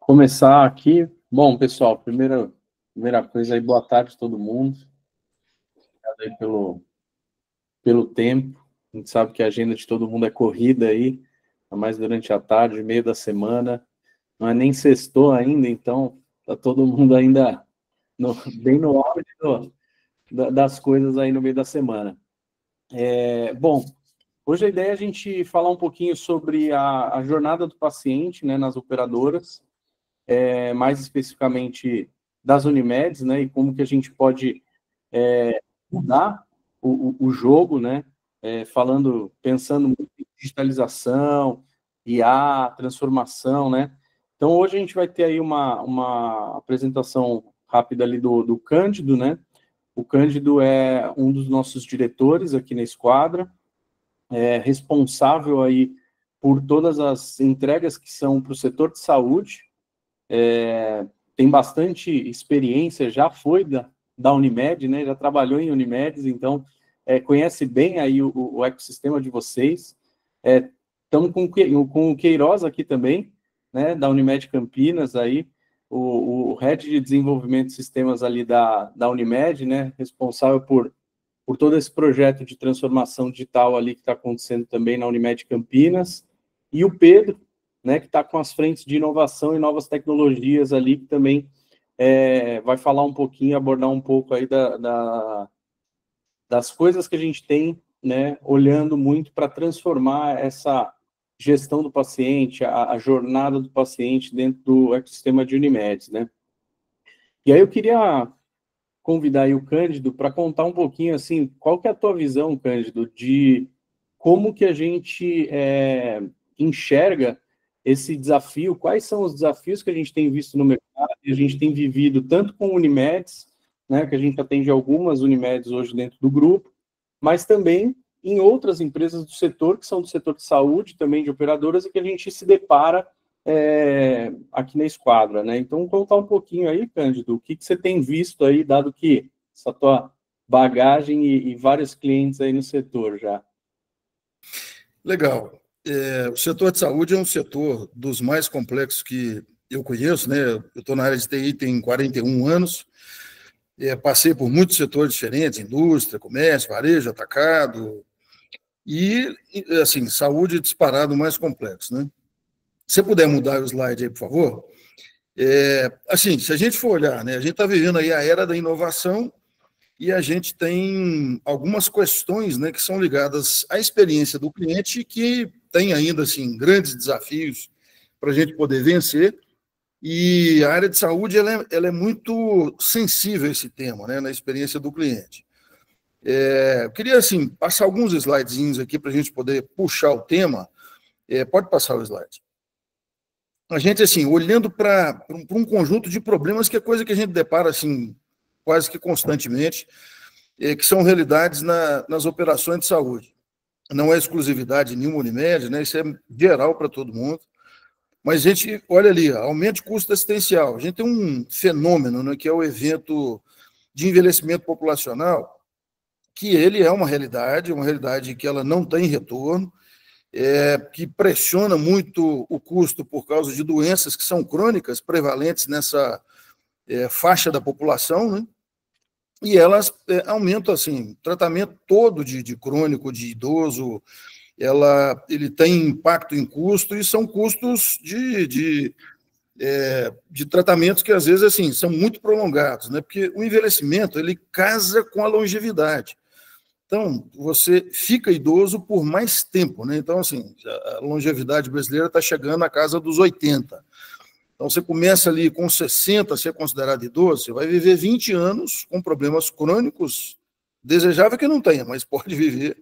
Começar aqui. Bom, pessoal, primeira coisa aí, boa tarde a todo mundo. Obrigado aí pelo tempo. A gente sabe que a agenda de todo mundo é corrida aí, ainda mais durante a tarde, meio da semana. Não é nem sextou ainda, então tá todo mundo ainda bem no auge das coisas aí no meio da semana. Bom, hoje a ideia é a gente falar um pouquinho sobre a jornada do paciente, né, nas operadoras, mais especificamente das Unimeds, né, e como que a gente pode mudar o jogo, né, pensando muito em digitalização, IA, transformação, né. Então, hoje a gente vai ter aí uma apresentação rápida ali do Cândido, né. O Cândido é um dos nossos diretores aqui na Esquadra, responsável aí por todas as entregas que são para o setor de saúde, tem bastante experiência, já foi da Unimed, né? Já trabalhou em Unimedes, então conhece bem aí o ecossistema de vocês. Estamos com o Queiroz aqui também, né? Da Unimed Campinas, aí, o Head de Desenvolvimento de Sistemas ali da Unimed, né? Responsável por todo esse projeto de transformação digital ali que está acontecendo também na Unimed Campinas, e o Pedro, né, que está com as frentes de inovação e novas tecnologias ali, que também vai falar um pouquinho, abordar um pouco aí das coisas que a gente tem, né, olhando muito para transformar essa gestão do paciente, a jornada do paciente dentro do ecossistema de Unimed, né. E aí eu queria convidar aí o Cândido para contar um pouquinho, assim, qual que é a tua visão, Cândido, de como que a gente enxerga esse desafio, quais são os desafios que a gente tem visto no mercado, e a gente tem vivido tanto com Unimedes, né, que a gente atende algumas Unimedes hoje dentro do grupo, mas também em outras empresas do setor, que são do setor de saúde, também de operadoras, e que a gente se depara aqui na Esquadra, né? Então, contar um pouquinho aí, Cândido, o que você tem visto aí, dado que essa tua bagagem e vários clientes aí no setor já. Legal. O setor de saúde é um setor dos mais complexos que eu conheço, né? Eu estou na área de TI tem 41 anos, passei por muitos setores diferentes, indústria, comércio, varejo, atacado, e, assim, saúde disparado mais complexo, né? Se você puder mudar o slide aí, por favor. Assim, se a gente for olhar, né, a gente está vivendo aí a era da inovação e a gente tem algumas questões, né, que são ligadas à experiência do cliente que tem ainda assim grandes desafios para a gente poder vencer. E a área de saúde ela é muito sensível a esse tema, né, na experiência do cliente. Eu queria assim passar alguns slidezinhos aqui para a gente poder puxar o tema. Pode passar o slide. A gente assim olhando para um conjunto de problemas que é coisa que a gente depara assim quase que constantemente, que são realidades nas operações de saúde. Não é exclusividade de nenhuma Unimed, né? Isso é geral para todo mundo. Mas a gente olha ali, aumento de custo assistencial. A gente tem um fenômeno, né, que é o evento de envelhecimento populacional, que ele é uma realidade que ela não tem retorno, que pressiona muito o custo por causa de doenças que são crônicas, prevalentes nessa faixa da população, né? E elas aumentam, assim, tratamento todo de crônico, de idoso, ele tem impacto em custo, e são custos de tratamentos que, às vezes, assim, são muito prolongados, né? Porque o envelhecimento, ele casa com a longevidade. Então, você fica idoso por mais tempo, né? Então, assim, a longevidade brasileira está chegando à casa dos 80. Então, você começa ali com 60 a ser considerado idoso, você vai viver 20 anos com problemas crônicos, desejável que não tenha, mas pode viver,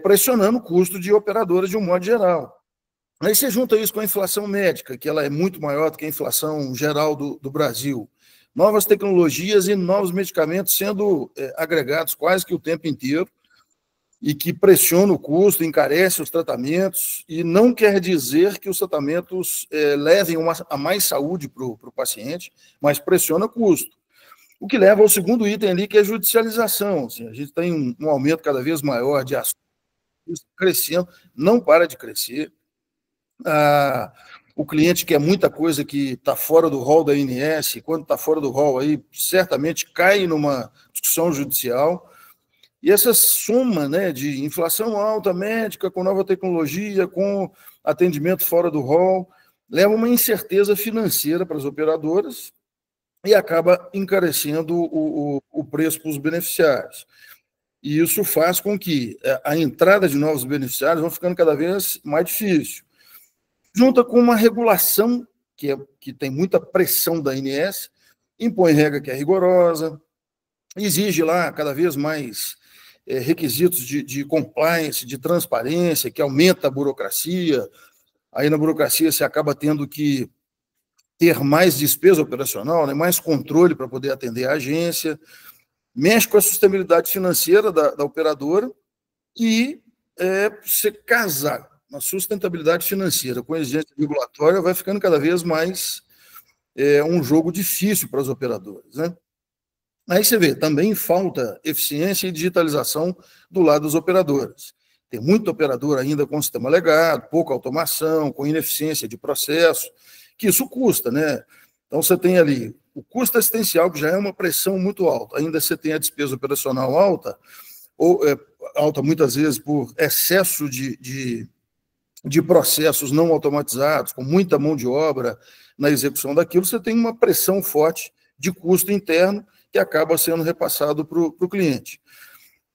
pressionando o custo de operadoras de um modo geral. Aí você junta isso com a inflação médica, que ela é muito maior do que a inflação geral do Brasil. Novas tecnologias e novos medicamentos sendo agregados quase que o tempo inteiro, e que pressiona o custo, encarece os tratamentos, e não quer dizer que os tratamentos levem a mais saúde para o paciente, mas pressiona o custo. O que leva ao segundo item ali, que é a judicialização. Assim, a gente tem um aumento cada vez maior de ações crescendo, não para de crescer. o cliente quer muita coisa que está fora do rol da ANS, quando está fora do rol, aí certamente cai numa discussão judicial. E essa soma, né, de inflação alta médica, com nova tecnologia, com atendimento fora do rol, leva uma incerteza financeira para as operadoras e acaba encarecendo o preço para os beneficiários. E isso faz com que a entrada de novos beneficiários vão ficando cada vez mais difícil. Junta com uma regulação que tem muita pressão da ANS, impõe regra que é rigorosa, exige lá cada vez mais requisitos de compliance, de transparência, que aumenta a burocracia. Aí na burocracia você acaba tendo que ter mais despesa operacional, né, mais controle para poder atender a agência, mexe com a sustentabilidade financeira da operadora e você casar a sustentabilidade financeira com a exigência regulatória vai ficando cada vez mais um jogo difícil para as operadoras, né? Aí você vê, também falta eficiência e digitalização do lado das operadoras. Tem muita operadora ainda com sistema legado, pouca automação, com ineficiência de processo, que isso custa, né? Então você tem ali o custo assistencial, que já é uma pressão muito alta, ainda você tem a despesa operacional alta, ou alta muitas vezes por excesso de processos não automatizados, com muita mão de obra na execução daquilo, você tem uma pressão forte de custo interno que acaba sendo repassado para o cliente.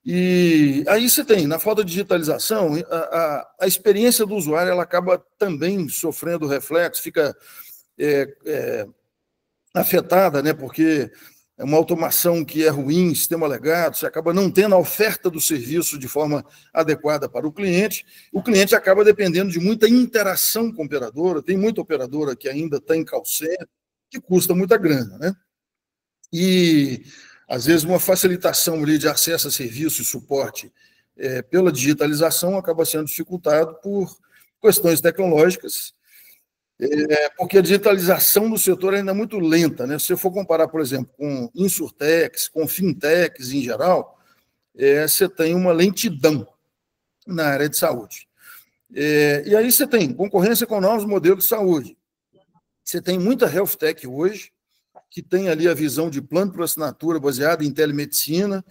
E aí você tem, na falta de digitalização, a experiência do usuário ela acaba também sofrendo reflexo, fica afetada, né, porque é uma automação que é ruim, sistema legado, você acaba não tendo a oferta do serviço de forma adequada para o cliente acaba dependendo de muita interação com a operadora, tem muita operadora que ainda está em call center, que custa muita grana, né? E, às vezes, uma facilitação ali de acesso a serviço e suporte pela digitalização acaba sendo dificultado por questões tecnológicas, porque a digitalização do setor ainda é muito lenta, né? Se você for comparar, por exemplo, com insurtechs, com fintechs em geral, você tem uma lentidão na área de saúde. E aí você tem concorrência com novos modelos de saúde. Você tem muita health tech hoje, que tem ali a visão de plano por assinatura baseada em telemedicina,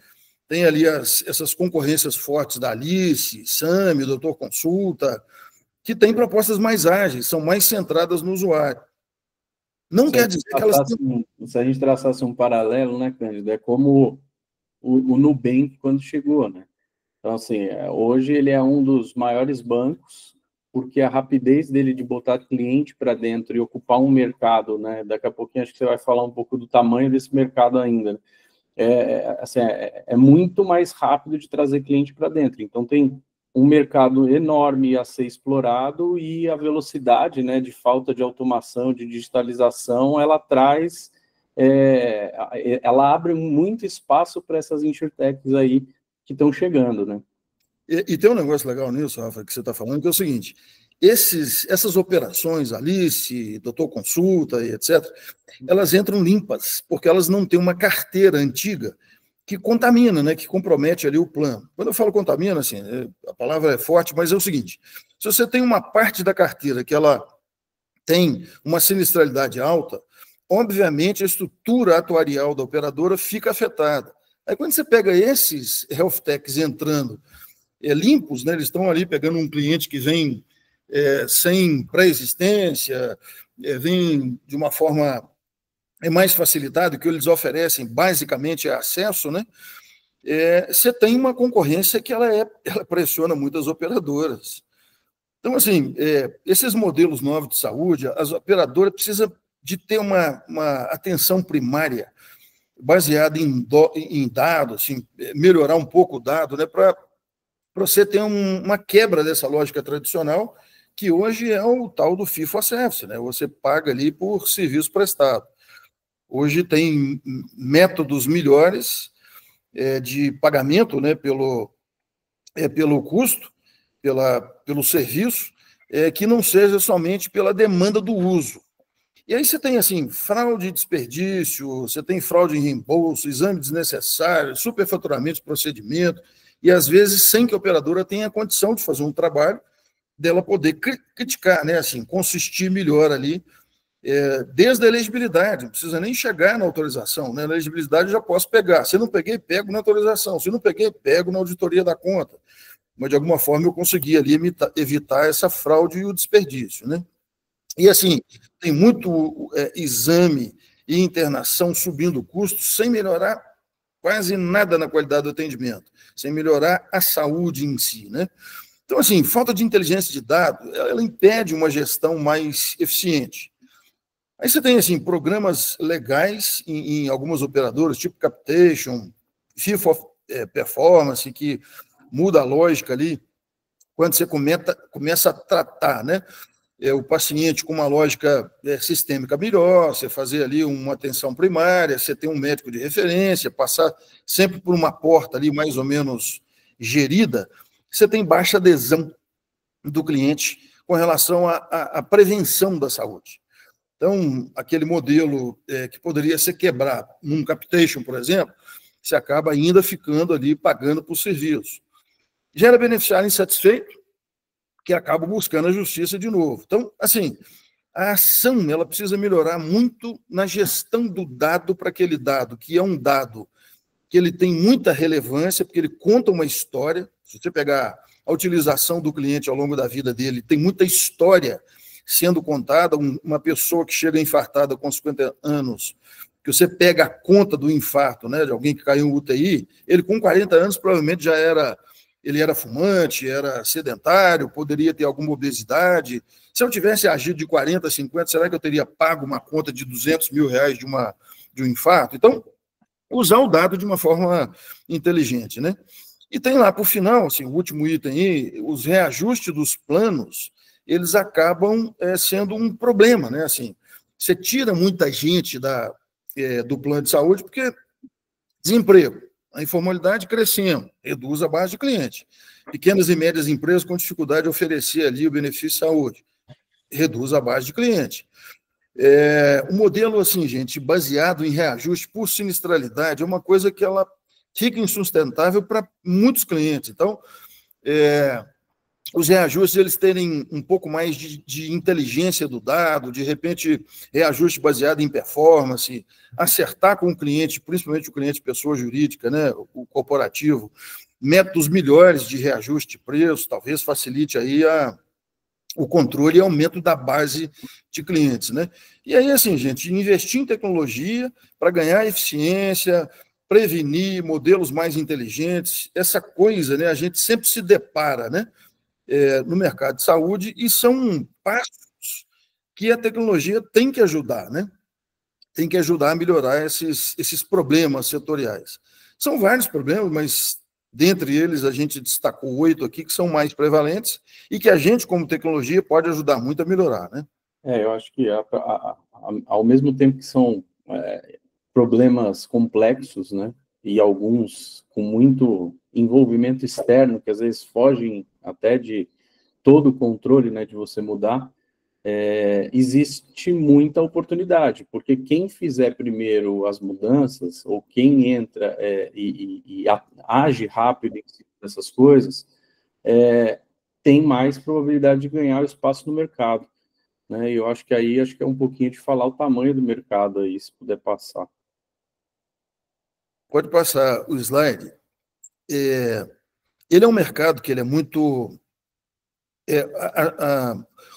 tem ali essas concorrências fortes da Alice, SAMI, Doutor Consulta, que têm propostas mais ágeis, são mais centradas no usuário. Não quer dizer que elas... Se a gente traçasse um paralelo, né, Cândido, é como o Nubank quando chegou, né? Então, assim, hoje ele é um dos maiores bancos, porque a rapidez dele de botar cliente para dentro e ocupar um mercado, né? Daqui a pouquinho acho que você vai falar um pouco do tamanho desse mercado ainda, né? É muito mais rápido de trazer cliente para dentro. Então tem um mercado enorme a ser explorado e a velocidade, né, de falta de automação, de digitalização, ela traz, ela abre muito espaço para essas insurtechs aí que estão chegando, né? E tem um negócio legal nisso, Rafa, que você está falando, que é o seguinte: essas operações, Alice, Doutor Consulta e etc., elas entram limpas, porque elas não têm uma carteira antiga que contamina, né, que compromete ali o plano. Quando eu falo contamina, assim, a palavra é forte, mas é o seguinte: se você tem uma parte da carteira que ela tem uma sinistralidade alta, obviamente a estrutura atuarial da operadora fica afetada. Aí quando você pega esses health techs entrando limpos, né, eles estão ali pegando um cliente que vem sem pré-existência, vem de uma forma mais facilitada, que eles oferecem basicamente é acesso, né? Você tem uma concorrência que ela pressiona muitas operadoras. Então, assim, esses modelos novos de saúde, as operadoras precisam de ter uma atenção primária baseada em dados, assim, melhorar um pouco o dado, né, para você ter uma quebra dessa lógica tradicional, que hoje é o tal do fee for service, né? Você paga ali por serviço prestado. Hoje tem métodos melhores de pagamento, né, pelo custo, pelo serviço, que não seja somente pela demanda do uso. E aí você tem, assim, fraude e desperdício, você tem fraude em reembolso, exame desnecessário, superfaturamento de procedimento, e às vezes sem que a operadora tenha condição de fazer um trabalho dela poder criticar, né, assim, consistir melhor ali, desde a elegibilidade, não precisa nem chegar na autorização, né? Na elegibilidade eu já posso pegar. Se não peguei, pego na autorização. Se não peguei, pego na auditoria da conta. Mas, de alguma forma, eu consegui ali evitar essa fraude e o desperdício, né? E, assim, tem muito exame e internação subindo o custo sem melhorar quase nada na qualidade do atendimento, sem melhorar a saúde em si, né? Então, assim, falta de inteligência de dados, ela impede uma gestão mais eficiente. Aí você tem, assim, programas legais em algumas operadoras, tipo Capitation, Fee for Performance, que muda a lógica ali, quando você começa a tratar, né, o paciente com uma lógica sistêmica melhor, você fazer ali uma atenção primária, você ter um médico de referência, passar sempre por uma porta ali mais ou menos gerida, você tem baixa adesão do cliente com relação à prevenção da saúde. Então, aquele modelo que poderia ser quebrado num Capitation, por exemplo, você acaba ainda ficando ali pagando por serviço. Gera beneficiário insatisfeito, que acaba buscando a justiça de novo. Então, assim, a ação ela precisa melhorar muito na gestão do dado para aquele dado, que é um dado que ele tem muita relevância, porque ele conta uma história. Se você pegar a utilização do cliente ao longo da vida dele, tem muita história sendo contada. Uma pessoa que chega infartada com 50 anos, que você pega a conta do infarto, né, de alguém que caiu em UTI, ele com 40 anos provavelmente ele era fumante, era sedentário, poderia ter alguma obesidade. Se eu tivesse agido de 40 a 50, será que eu teria pago uma conta de R$200 mil de um infarto? Então, usar o dado de uma forma inteligente, né? E tem lá, por final, assim, o último item aí, os reajustes dos planos, eles acabam sendo um problema, né? Assim, você tira muita gente do plano de saúde porque desemprego, a informalidade crescendo, reduz a base de cliente. Pequenas e médias empresas com dificuldade de oferecer ali o benefício de saúde, reduz a base de cliente. O modelo, assim, gente, baseado em reajuste por sinistralidade, é uma coisa que ela fica insustentável para muitos clientes. Então, os reajustes eles terem um pouco mais de inteligência do dado, de repente, reajuste baseado em performance, acertar com o cliente, principalmente o cliente pessoa jurídica, né, o corporativo, métodos melhores de reajuste de preço, talvez facilite aí o controle e aumento da base de clientes, né? E aí, assim, gente, investir em tecnologia para ganhar eficiência, prevenir modelos mais inteligentes, essa coisa, né, a gente sempre se depara, né, no mercado de saúde, e são passos que a tecnologia tem que ajudar, né? Tem que ajudar a melhorar esses problemas setoriais. São vários problemas, mas dentre eles a gente destacou 8 aqui que são mais prevalentes e que a gente, como tecnologia, pode ajudar muito a melhorar, né? Eu acho que ao mesmo tempo que são problemas complexos, né, e alguns com muito envolvimento externo, que às vezes fogem até de todo o controle, né, de você mudar, existe muita oportunidade, porque quem fizer primeiro as mudanças, ou quem entra e age rápido em cima dessas coisas, tem mais probabilidade de ganhar o espaço no mercado, né? E eu acho que aí é um pouquinho de falar o tamanho do mercado aí, se puder passar. Pode passar o slide. Ele é um mercado que ele é muito...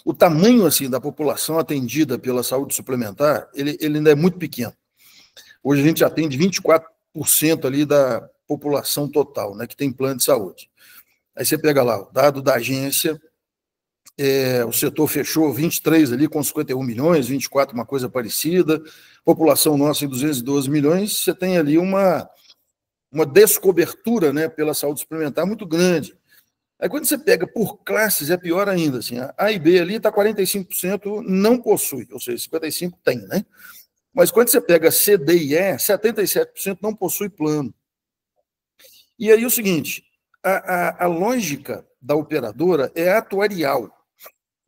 o tamanho assim, da população atendida pela saúde suplementar, ele ainda é muito pequeno. Hoje a gente atende 24% ali da população total, né, que tem plano de saúde. Aí você pega lá o dado da agência, o setor fechou 23 ali com 51 milhões, 24 uma coisa parecida, população nossa em 212 milhões, você tem ali uma descobertura, né, pela saúde suplementar muito grande. Aí quando você pega por classes, é pior ainda, assim, A e B ali está 45% não possui, ou seja, 55% tem, né? Mas quando você pega C, D e E, 77% não possui plano. E aí o seguinte, a lógica da operadora é atuarial.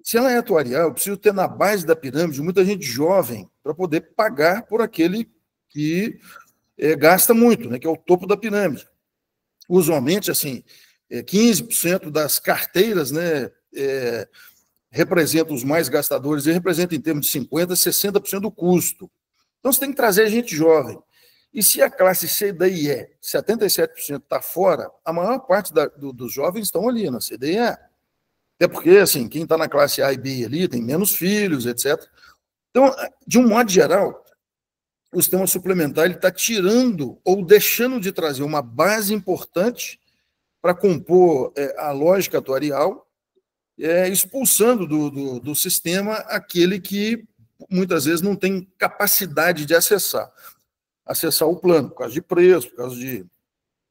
Se ela é atuarial, eu preciso ter na base da pirâmide muita gente jovem para poder pagar por aquele que gasta muito, né, que é o topo da pirâmide. Usualmente, assim, 15% das carteiras, né, representa os mais gastadores e representa em termos de 50%, 60% do custo. Então, você tem que trazer gente jovem. E se a classe C, D e E, 77% está fora, a maior parte dos jovens estão ali na C, D e E. Até porque, assim, quem está na classe A e B ali tem menos filhos, etc. Então, de um modo geral, o sistema suplementar está tirando ou deixando de trazer uma base importante para compor a lógica atuarial, expulsando do sistema aquele que muitas vezes não tem capacidade de acessar o plano, por causa de preço, por causa de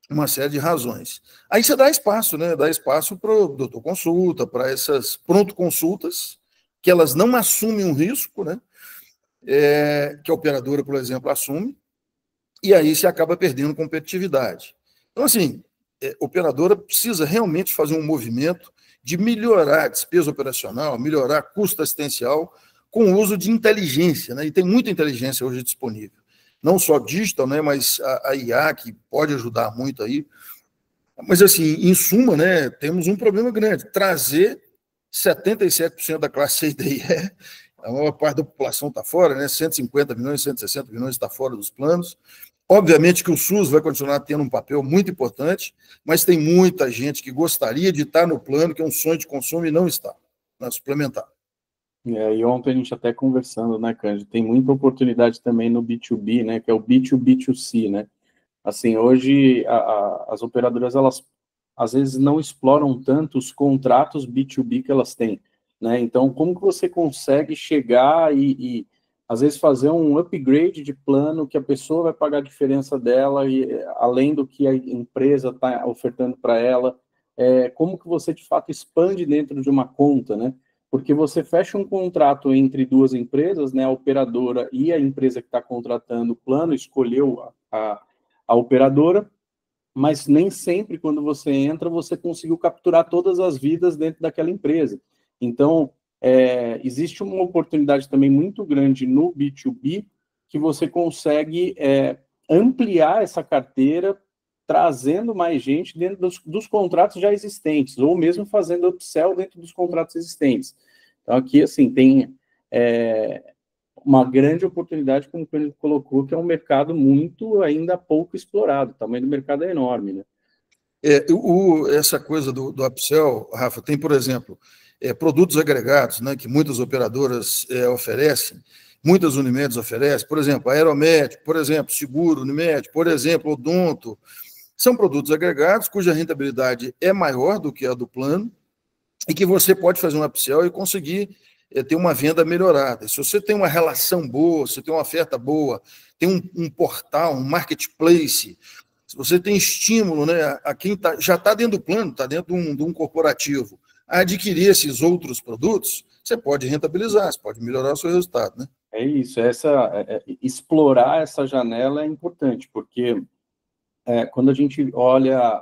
uma série de razões. Aí você dá espaço, né? Dá espaço para o doutor consulta, para essas pronto-consultas, que elas não assumem um risco, né? Que a operadora, por exemplo, assume, e aí se acaba perdendo competitividade. Então, assim, a operadora precisa realmente fazer um movimento de melhorar a despesa operacional, melhorar custo assistencial, com o uso de inteligência, né? E tem muita inteligência hoje disponível. Não só digital, né, mas a IA, que pode ajudar muito aí. Mas, assim, em suma, né, temos um problema grande. Trazer 77% da classe C e D e E, a maior parte da população está fora, né, 150 milhões, 160 milhões está fora dos planos. Obviamente que o SUS vai continuar tendo um papel muito importante, mas tem muita gente que gostaria de estar no plano, que é um sonho de consumo e não está, na suplementar. E ontem a gente até conversando, né, Cândido, tem muita oportunidade também no B2B, né, que é o B2B2C, né, assim, hoje as operadoras, elas às vezes não exploram tanto os contratos B2B que elas têm, né, então como que você consegue chegar e às vezes fazer um upgrade de plano que a pessoa vai pagar a diferença dela, e além do que a empresa está ofertando para ela, como que você de fato expande dentro de uma conta, né, porque você fecha um contrato entre duas empresas, né, a operadora e a empresa que está contratando o plano, escolheu a operadora, mas nem sempre, quando você entra, você conseguiu capturar todas as vidas dentro daquela empresa. Então, existe uma oportunidade também muito grande no B2B, que você consegue ampliar essa carteira, trazendo mais gente dentro dos contratos já existentes, ou mesmo fazendo upsell dentro dos contratos existentes. Então, aqui, assim, tem uma grande oportunidade, como o Pedro colocou, que é um mercado muito ainda pouco explorado. O tamanho do mercado é enorme, né? Essa coisa do upsell, Rafa, tem, por exemplo, produtos agregados, né, que muitas operadoras oferecem, muitas Unimedes oferecem, por exemplo, aeromédico, por exemplo, seguro Unimed, por exemplo, odonto. São produtos agregados cuja rentabilidade é maior do que a do plano e que você pode fazer um upsell e conseguir ter uma venda melhorada. Se você tem uma relação boa, se tem uma oferta boa, tem um portal, um marketplace, se você tem estímulo, né, a quem já está dentro do plano, está dentro de um corporativo, a adquirir esses outros produtos, você pode rentabilizar, você pode melhorar o seu resultado, né? É isso, explorar essa janela é importante, porque quando a gente olha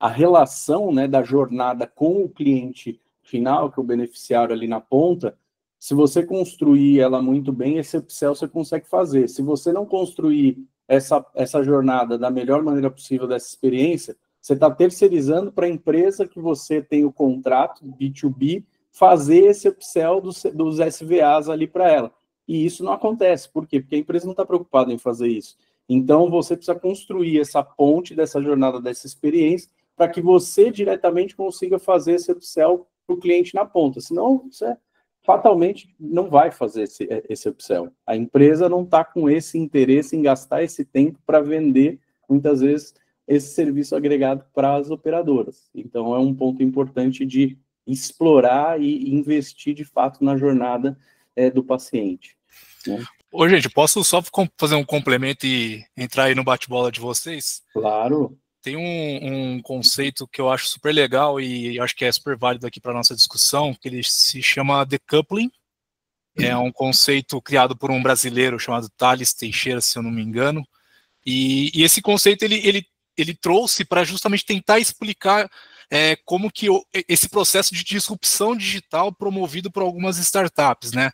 a relação, né, da jornada com o cliente final, que é o beneficiário ali na ponta, se você construir ela muito bem, esse upsell você consegue fazer. Se você não construir essa jornada da melhor maneira possível dessa experiência, você está terceirizando para a empresa que você tem o contrato B2B fazer esse upsell dos SVAs ali para ela. E isso não acontece. Por quê? Porque a empresa não está preocupada em fazer isso. Então, você precisa construir essa ponte dessa jornada, dessa experiência, para que você diretamente consiga fazer esse upsell para o cliente na ponta. Senão, você fatalmente não vai fazer esse upsell. A empresa não está com esse interesse em gastar esse tempo para vender, muitas vezes, esse serviço agregado para as operadoras. Então, é um ponto importante de explorar e investir, de fato, na jornada do paciente, né? Ô, gente, posso só fazer um complemento e entrar aí no bate-bola de vocês? Claro. Tem um conceito que eu acho super legal e acho que é super válido aqui para a nossa discussão, que ele se chama decoupling. É um conceito criado por um brasileiro chamado Thales Teixeira, se eu não me engano. E esse conceito ele trouxe para justamente tentar explicar como que esse processo de disrupção digital promovido por algumas startups, né?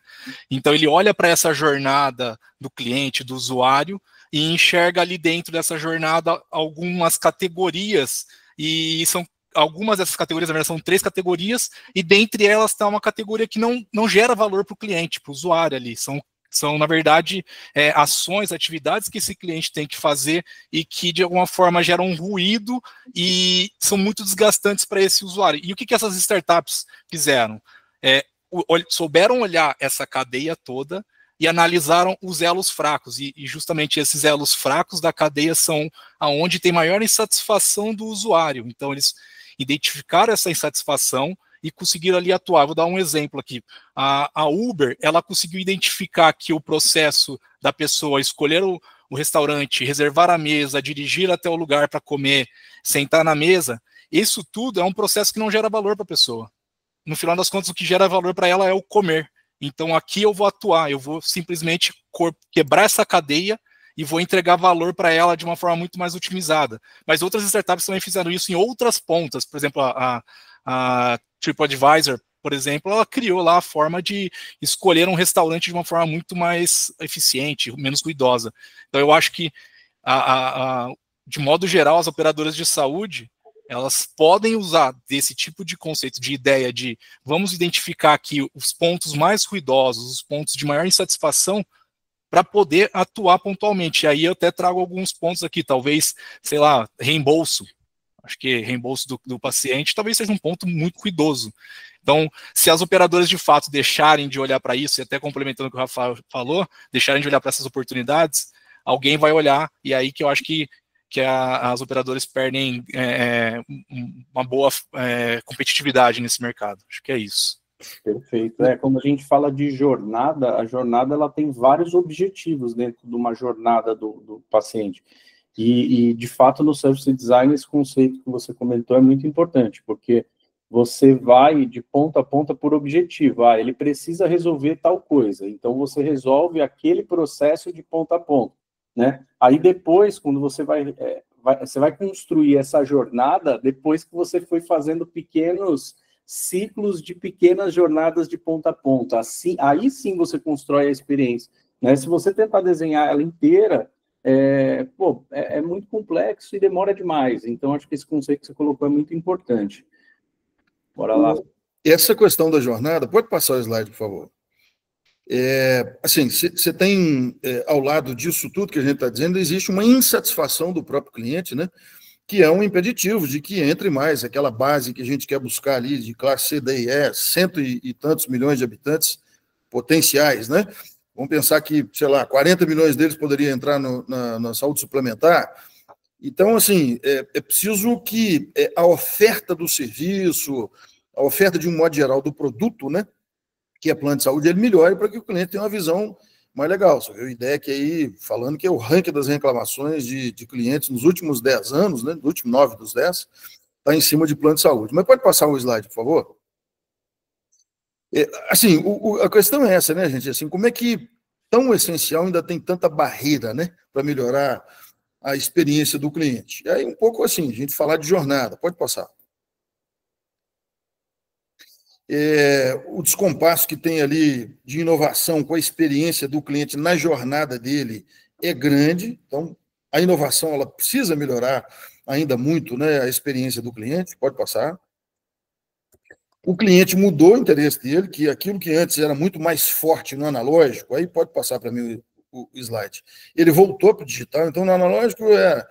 Então ele olha para essa jornada do cliente, do usuário, e enxerga ali dentro dessa jornada algumas categorias, e são algumas dessas categorias, na verdade, são 3 categorias, e dentre elas está uma categoria que não gera valor para o cliente, para o usuário ali. São, na verdade, ações, atividades que esse cliente tem que fazer e que, de alguma forma, geram um ruído e são muito desgastantes para esse usuário. E o que essas startups fizeram? Souberam olhar essa cadeia toda e analisaram os elos fracos, e justamente esses elos fracos da cadeia são aonde tem maior insatisfação do usuário. Então, eles identificaram essa insatisfação e conseguiram ali atuar. Vou dar um exemplo aqui. A Uber, ela conseguiu identificar que o processo da pessoa escolher o restaurante, reservar a mesa, dirigir até o lugar para comer, sentar na mesa, isso tudo é um processo que não gera valor para a pessoa. No final das contas, o que gera valor para ela é o comer. Então, aqui eu vou atuar, eu vou simplesmente quebrar essa cadeia e vou entregar valor para ela de uma forma muito mais otimizada. Mas outras startups também fizeram isso em outras pontas. Por exemplo, a TripAdvisor, por exemplo, ela criou lá a forma de escolher um restaurante de uma forma muito mais eficiente, menos ruidosa. Então, eu acho que, de modo geral, as operadoras de saúde, elas podem usar desse tipo de conceito, de ideia de vamos identificar aqui os pontos mais ruidosos, os pontos de maior insatisfação, para poder atuar pontualmente. E aí eu até trago alguns pontos aqui, talvez, sei lá, reembolso. Acho que reembolso do paciente talvez seja um ponto muito ruidoso. Então, se as operadoras de fato deixarem de olhar para isso, e até complementando o que o Rafael falou, deixarem de olhar para essas oportunidades, alguém vai olhar, e aí que eu acho que as operadoras perdem uma boa competitividade nesse mercado. Acho que é isso. Perfeito. Quando a gente fala de jornada, a jornada ela tem vários objetivos dentro de uma jornada do paciente. E, de fato, no Service Design, esse conceito que você comentou é muito importante, porque você vai de ponta a ponta por objetivo. Ele precisa resolver tal coisa. Então, você resolve aquele processo de ponta a ponta, né? Aí, depois, quando você vai construir essa jornada, depois que você foi fazendo pequenos ciclos de pequenas jornadas de ponta a ponta. Assim, aí sim você constrói a experiência, né? Se você tentar desenhar ela inteira, é muito complexo e demora demais. Então, acho que esse conceito que você colocou é muito importante. Bora lá. Essa questão da jornada, pode passar o slide, por favor. Assim, você tem, ao lado disso tudo que a gente está dizendo, existe uma insatisfação do próprio cliente, né? Que é um impeditivo de que entre mais, aquela base que a gente quer buscar ali, de classe C, D e E, 100 e tantos milhões de habitantes potenciais, né? Vamos pensar que, sei lá, 40 milhões deles poderiam entrar na saúde suplementar. Então, assim, é preciso que a oferta do serviço, a oferta de um modo geral do produto, né, que é plano de saúde, ele melhore para que o cliente tenha uma visão mais legal. Só que a ideia é que aí, falando que é o ranking das reclamações de clientes nos últimos 10 anos, né, nos últimos 9 dos 10, está em cima de plano de saúde. Mas pode passar o slide, por favor? Assim, a questão é essa, né, gente? Assim, como é que tão essencial ainda tem tanta barreira, né, para melhorar a experiência do cliente? E aí, um pouco assim, a gente falar de jornada. Pode passar. O descompasso que tem ali de inovação com a experiência do cliente na jornada dele é grande, então a inovação ela precisa melhorar ainda muito, né, a experiência do cliente. Pode passar. O cliente mudou o interesse dele, que aquilo que antes era muito mais forte no analógico, aí pode passar para mim o slide. Ele voltou para o digital, então no analógico é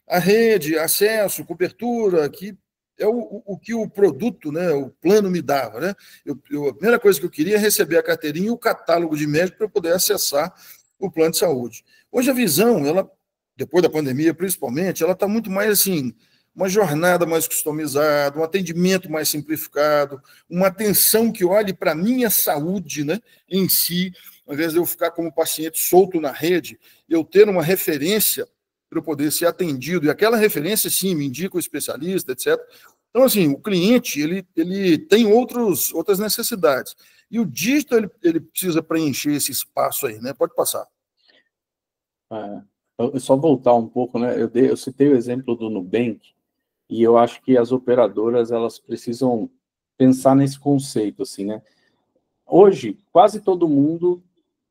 a rede, acesso, cobertura, que é o que o produto, né, o plano me dava, né? A primeira coisa que eu queria é receber a carteirinha e o catálogo de médico para poder acessar o plano de saúde. Hoje a visão, ela, depois da pandemia principalmente, ela está muito mais assim, uma jornada mais customizada, um atendimento mais simplificado, uma atenção que olhe para a minha saúde, né, em si, ao invés de eu ficar como paciente solto na rede, eu ter uma referência para eu poder ser atendido, e aquela referência, sim, me indica o especialista, etc. Então, assim, o cliente, ele tem outras necessidades. E o digital, ele precisa preencher esse espaço aí, né? Pode passar. Só voltar um pouco, né? Eu citei o exemplo do Nubank, e eu acho que as operadoras, elas precisam pensar nesse conceito, assim, né? Hoje, quase todo mundo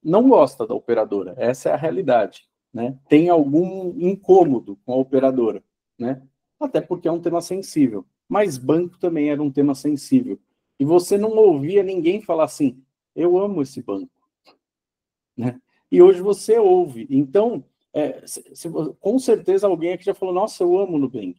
não gosta da operadora, essa é a realidade, né? Tem algum incômodo com a operadora, né? Até porque é um tema sensível. mas banco também era um tema sensível. E você não ouvia ninguém falar assim, eu amo esse banco. Né? E hoje você ouve. Então, com certeza alguém aqui já falou, nossa, eu amo o Nubank.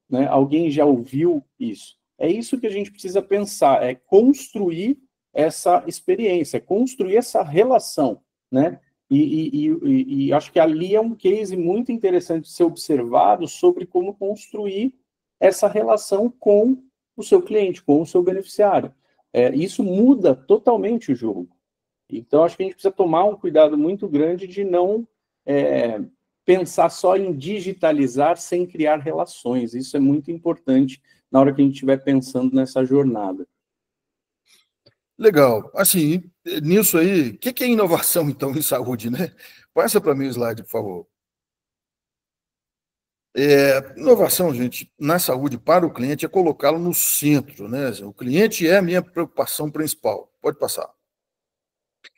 Né? Alguém já ouviu isso. É isso que a gente precisa pensar, é construir essa experiência, construir essa relação, né? E acho que ali é um case muito interessante de ser observado sobre como construir essa relação com o seu cliente, com o seu beneficiário. Isso muda totalmente o jogo. Então, acho que a gente precisa tomar um cuidado muito grande de não pensar só em digitalizar sem criar relações. Isso é muito importante na hora que a gente estiver pensando nessa jornada. Legal. Assim, nisso aí, o que é inovação, então, em saúde, né? Passa para mim o slide, por favor. Inovação, gente, na saúde para o cliente é colocá-lo no centro, né? O cliente é a minha preocupação principal. Pode passar.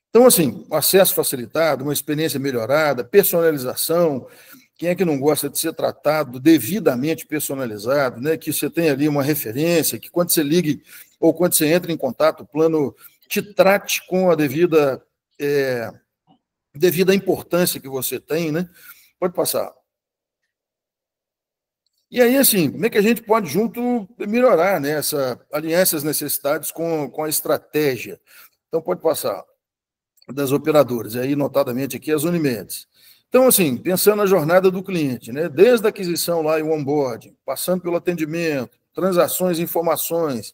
Então, assim, acesso facilitado, uma experiência melhorada, personalização. Quem é que não gosta de ser tratado devidamente personalizado, né? Que você tenha ali uma referência, que quando você ligue ou quando você entra em contato, o plano te trate com a devida importância que você tem, né? Pode passar. E aí, assim, como é que a gente pode junto melhorar, né? Alinhar essas necessidades com a estratégia? Então, pode passar. Das operadoras, e aí, notadamente aqui, as Unimedes. Então, assim, pensando na jornada do cliente, né? Desde a aquisição lá e o onboarding, passando pelo atendimento, transações e informações,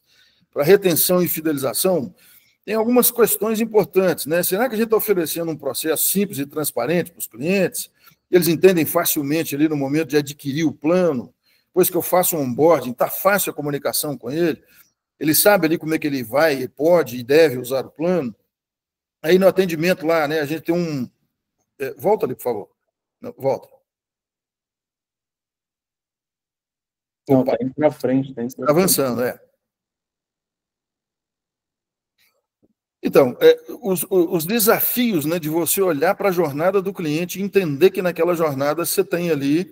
para retenção e fidelização, tem algumas questões importantes, né? Será que a gente está oferecendo um processo simples e transparente para os clientes? Eles entendem facilmente ali no momento de adquirir o plano? Depois que eu faço um onboarding, está fácil a comunicação com ele? Ele sabe ali como é que ele vai, pode e deve usar o plano? Aí no atendimento lá, né, a gente tem um... volta ali, por favor. Não, volta. Não, está indo para frente. Está avançando, Então, os desafios, né, de você olhar para a jornada do cliente e entender que naquela jornada você tem ali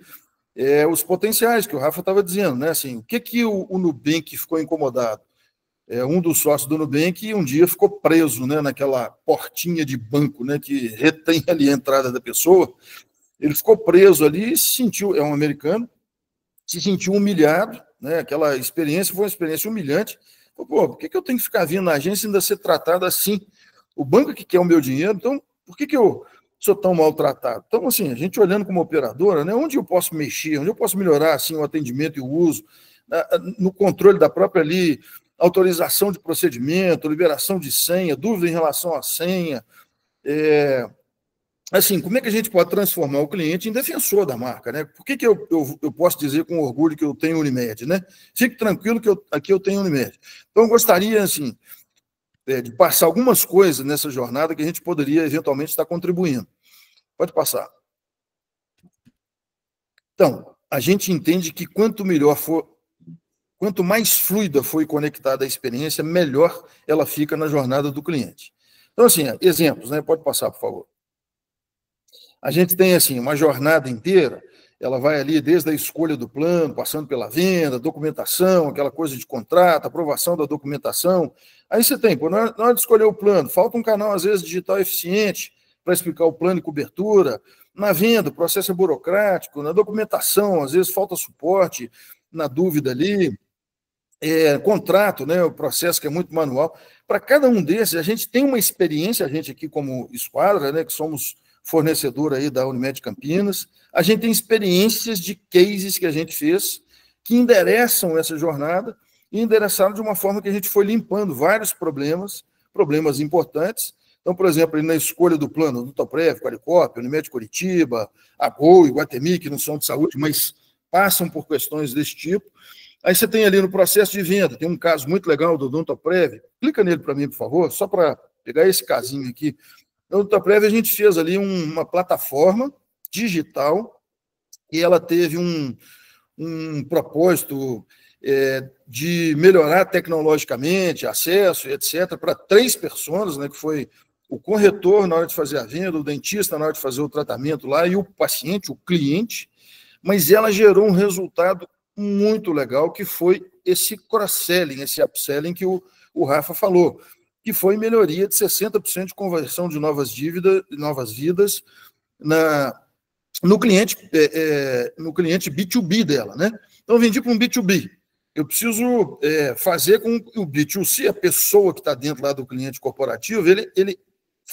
os potenciais que o Rafa estava dizendo, né? Assim, o que o Nubank ficou incomodado? Um dos sócios do Nubank um dia ficou preso, né, naquela portinha de banco, né, que retém ali a entrada da pessoa. Ele ficou preso ali e se sentiu, é um americano, se sentiu humilhado, né? Aquela experiência foi uma experiência humilhante. Pô, por que eu tenho que ficar vindo na agência e ainda ser tratado assim? O banco que quer o meu dinheiro, então por que eu sou tão maltratado? Então, assim, a gente olhando como operadora, né, onde eu posso mexer, onde eu posso melhorar assim, o atendimento e o uso, no controle da própria ali, autorização de procedimento, liberação de senha, dúvida em relação à senha. Assim, como é que a gente pode transformar o cliente em defensor da marca, né? Por que eu posso dizer com orgulho que eu tenho Unimed, né? Fique tranquilo que aqui eu tenho Unimed. Então, eu gostaria, assim, de passar algumas coisas nessa jornada que a gente poderia, eventualmente, estar contribuindo. Pode passar. Então, a gente entende que quanto mais fluida for e conectada a experiência, melhor ela fica na jornada do cliente. Então, assim, exemplos, né? Pode passar, por favor. A gente tem, assim, uma jornada inteira, ela vai ali desde a escolha do plano, passando pela venda, documentação, aquela coisa de contrato, aprovação da documentação. Aí você tem, na hora de escolher o plano, falta um canal, às vezes, digital eficiente para explicar o plano e cobertura. Na venda, o processo é burocrático. Na documentação, às vezes, falta suporte, na dúvida ali. Contrato, né, o processo que é muito manual. Para cada um desses, a gente tem uma experiência, a gente aqui como Esquadra, né, que somos fornecedor aí da Unimed Campinas, a gente tem experiências de cases que a gente fez que endereçam essa jornada e endereçaram de uma forma que a gente foi limpando vários problemas importantes. Então, por exemplo, na escolha do plano do Toprev, Qualicorp, Unimed Curitiba, a Gol e Guatemi, que não são de saúde, mas passam por questões desse tipo. Aí você tem ali no processo de venda, tem um caso muito legal do Odontoprev, clica nele para mim, por favor, só para pegar esse casinho aqui. No Odontoprev a gente fez ali uma plataforma digital e ela teve um propósito de melhorar tecnologicamente, acesso, etc., para 3 pessoas, né, que foi o corretor na hora de fazer a venda, o dentista na hora de fazer o tratamento lá e o paciente, o cliente, mas ela gerou um resultado muito legal, que foi esse cross-selling, esse upselling que o Rafa falou, que foi melhoria de 60% de conversão de novas vidas no cliente B2B dela, né? Então, eu vendi para um B2B. Eu preciso fazer com que o B2C, a pessoa que está dentro lá do cliente corporativo, ele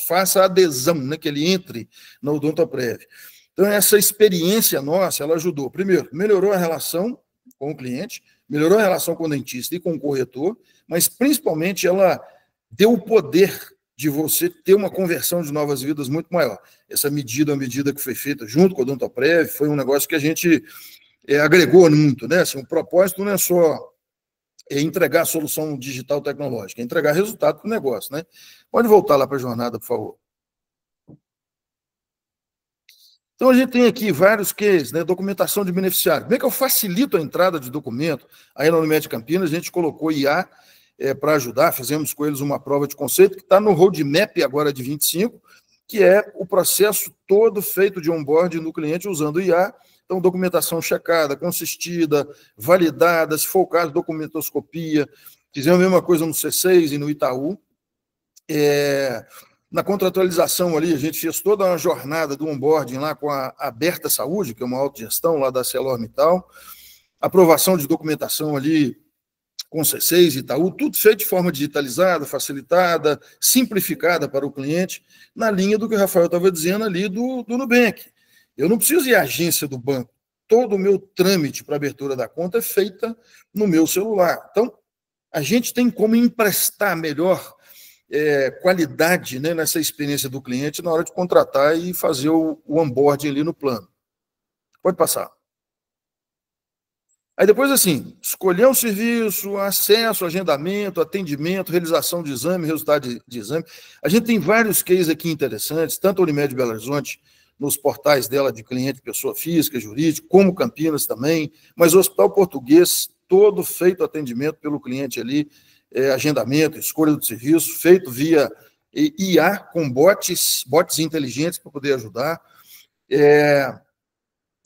faça a adesão, né, que ele entre na Odontoprev. Então, essa experiência nossa, ela ajudou. Primeiro, melhorou a relação com o cliente, melhorou a relação com o dentista e com o corretor, mas, principalmente, ela deu o poder de você ter uma conversão de novas vidas muito maior. Essa medida, a medida que foi feita junto com a Odontoprev, foi um negócio que a gente agregou muito, né? Assim, o propósito não é só entregar a solução digital tecnológica, é entregar resultado para o negócio, né? Pode voltar lá para a jornada, por favor. Então, a gente tem aqui vários cases, né? Documentação de beneficiário. Como é que eu facilito a entrada de documento? Aí na Unimed Campinas, a gente colocou IA para ajudar, fizemos com eles uma prova de conceito que está no roadmap agora de 25, que é o processo todo feito de onboarding no cliente usando IA. Então, documentação checada, consistida, validada, se for o caso, documentoscopia. Fizemos a mesma coisa no C6 e no Itaú. Na contratualização ali, a gente fez toda uma jornada do onboarding lá com a Aberta Saúde, que é uma autogestão lá da ArcelorMittal. Aprovação de documentação ali com C6 e Itaú, tudo feito de forma digitalizada, facilitada, simplificada para o cliente, na linha do que o Rafael estava dizendo ali do Nubank. Eu não preciso ir à agência do banco. Todo o meu trâmite para abertura da conta é feita no meu celular. Então, a gente tem como emprestar melhor qualidade, né, nessa experiência do cliente na hora de contratar e fazer o onboarding ali no plano. Pode passar. Aí depois, assim, escolher um serviço, acesso, agendamento, atendimento, realização de exame, resultado de exame. A gente tem vários cases aqui interessantes, tanto a Unimed Belo Horizonte, nos portais dela de cliente, pessoa física, jurídica, como Campinas também, mas o Hospital Português, todo feito atendimento pelo cliente ali, agendamento, escolha do serviço, feito via IA, com bots inteligentes para poder ajudar.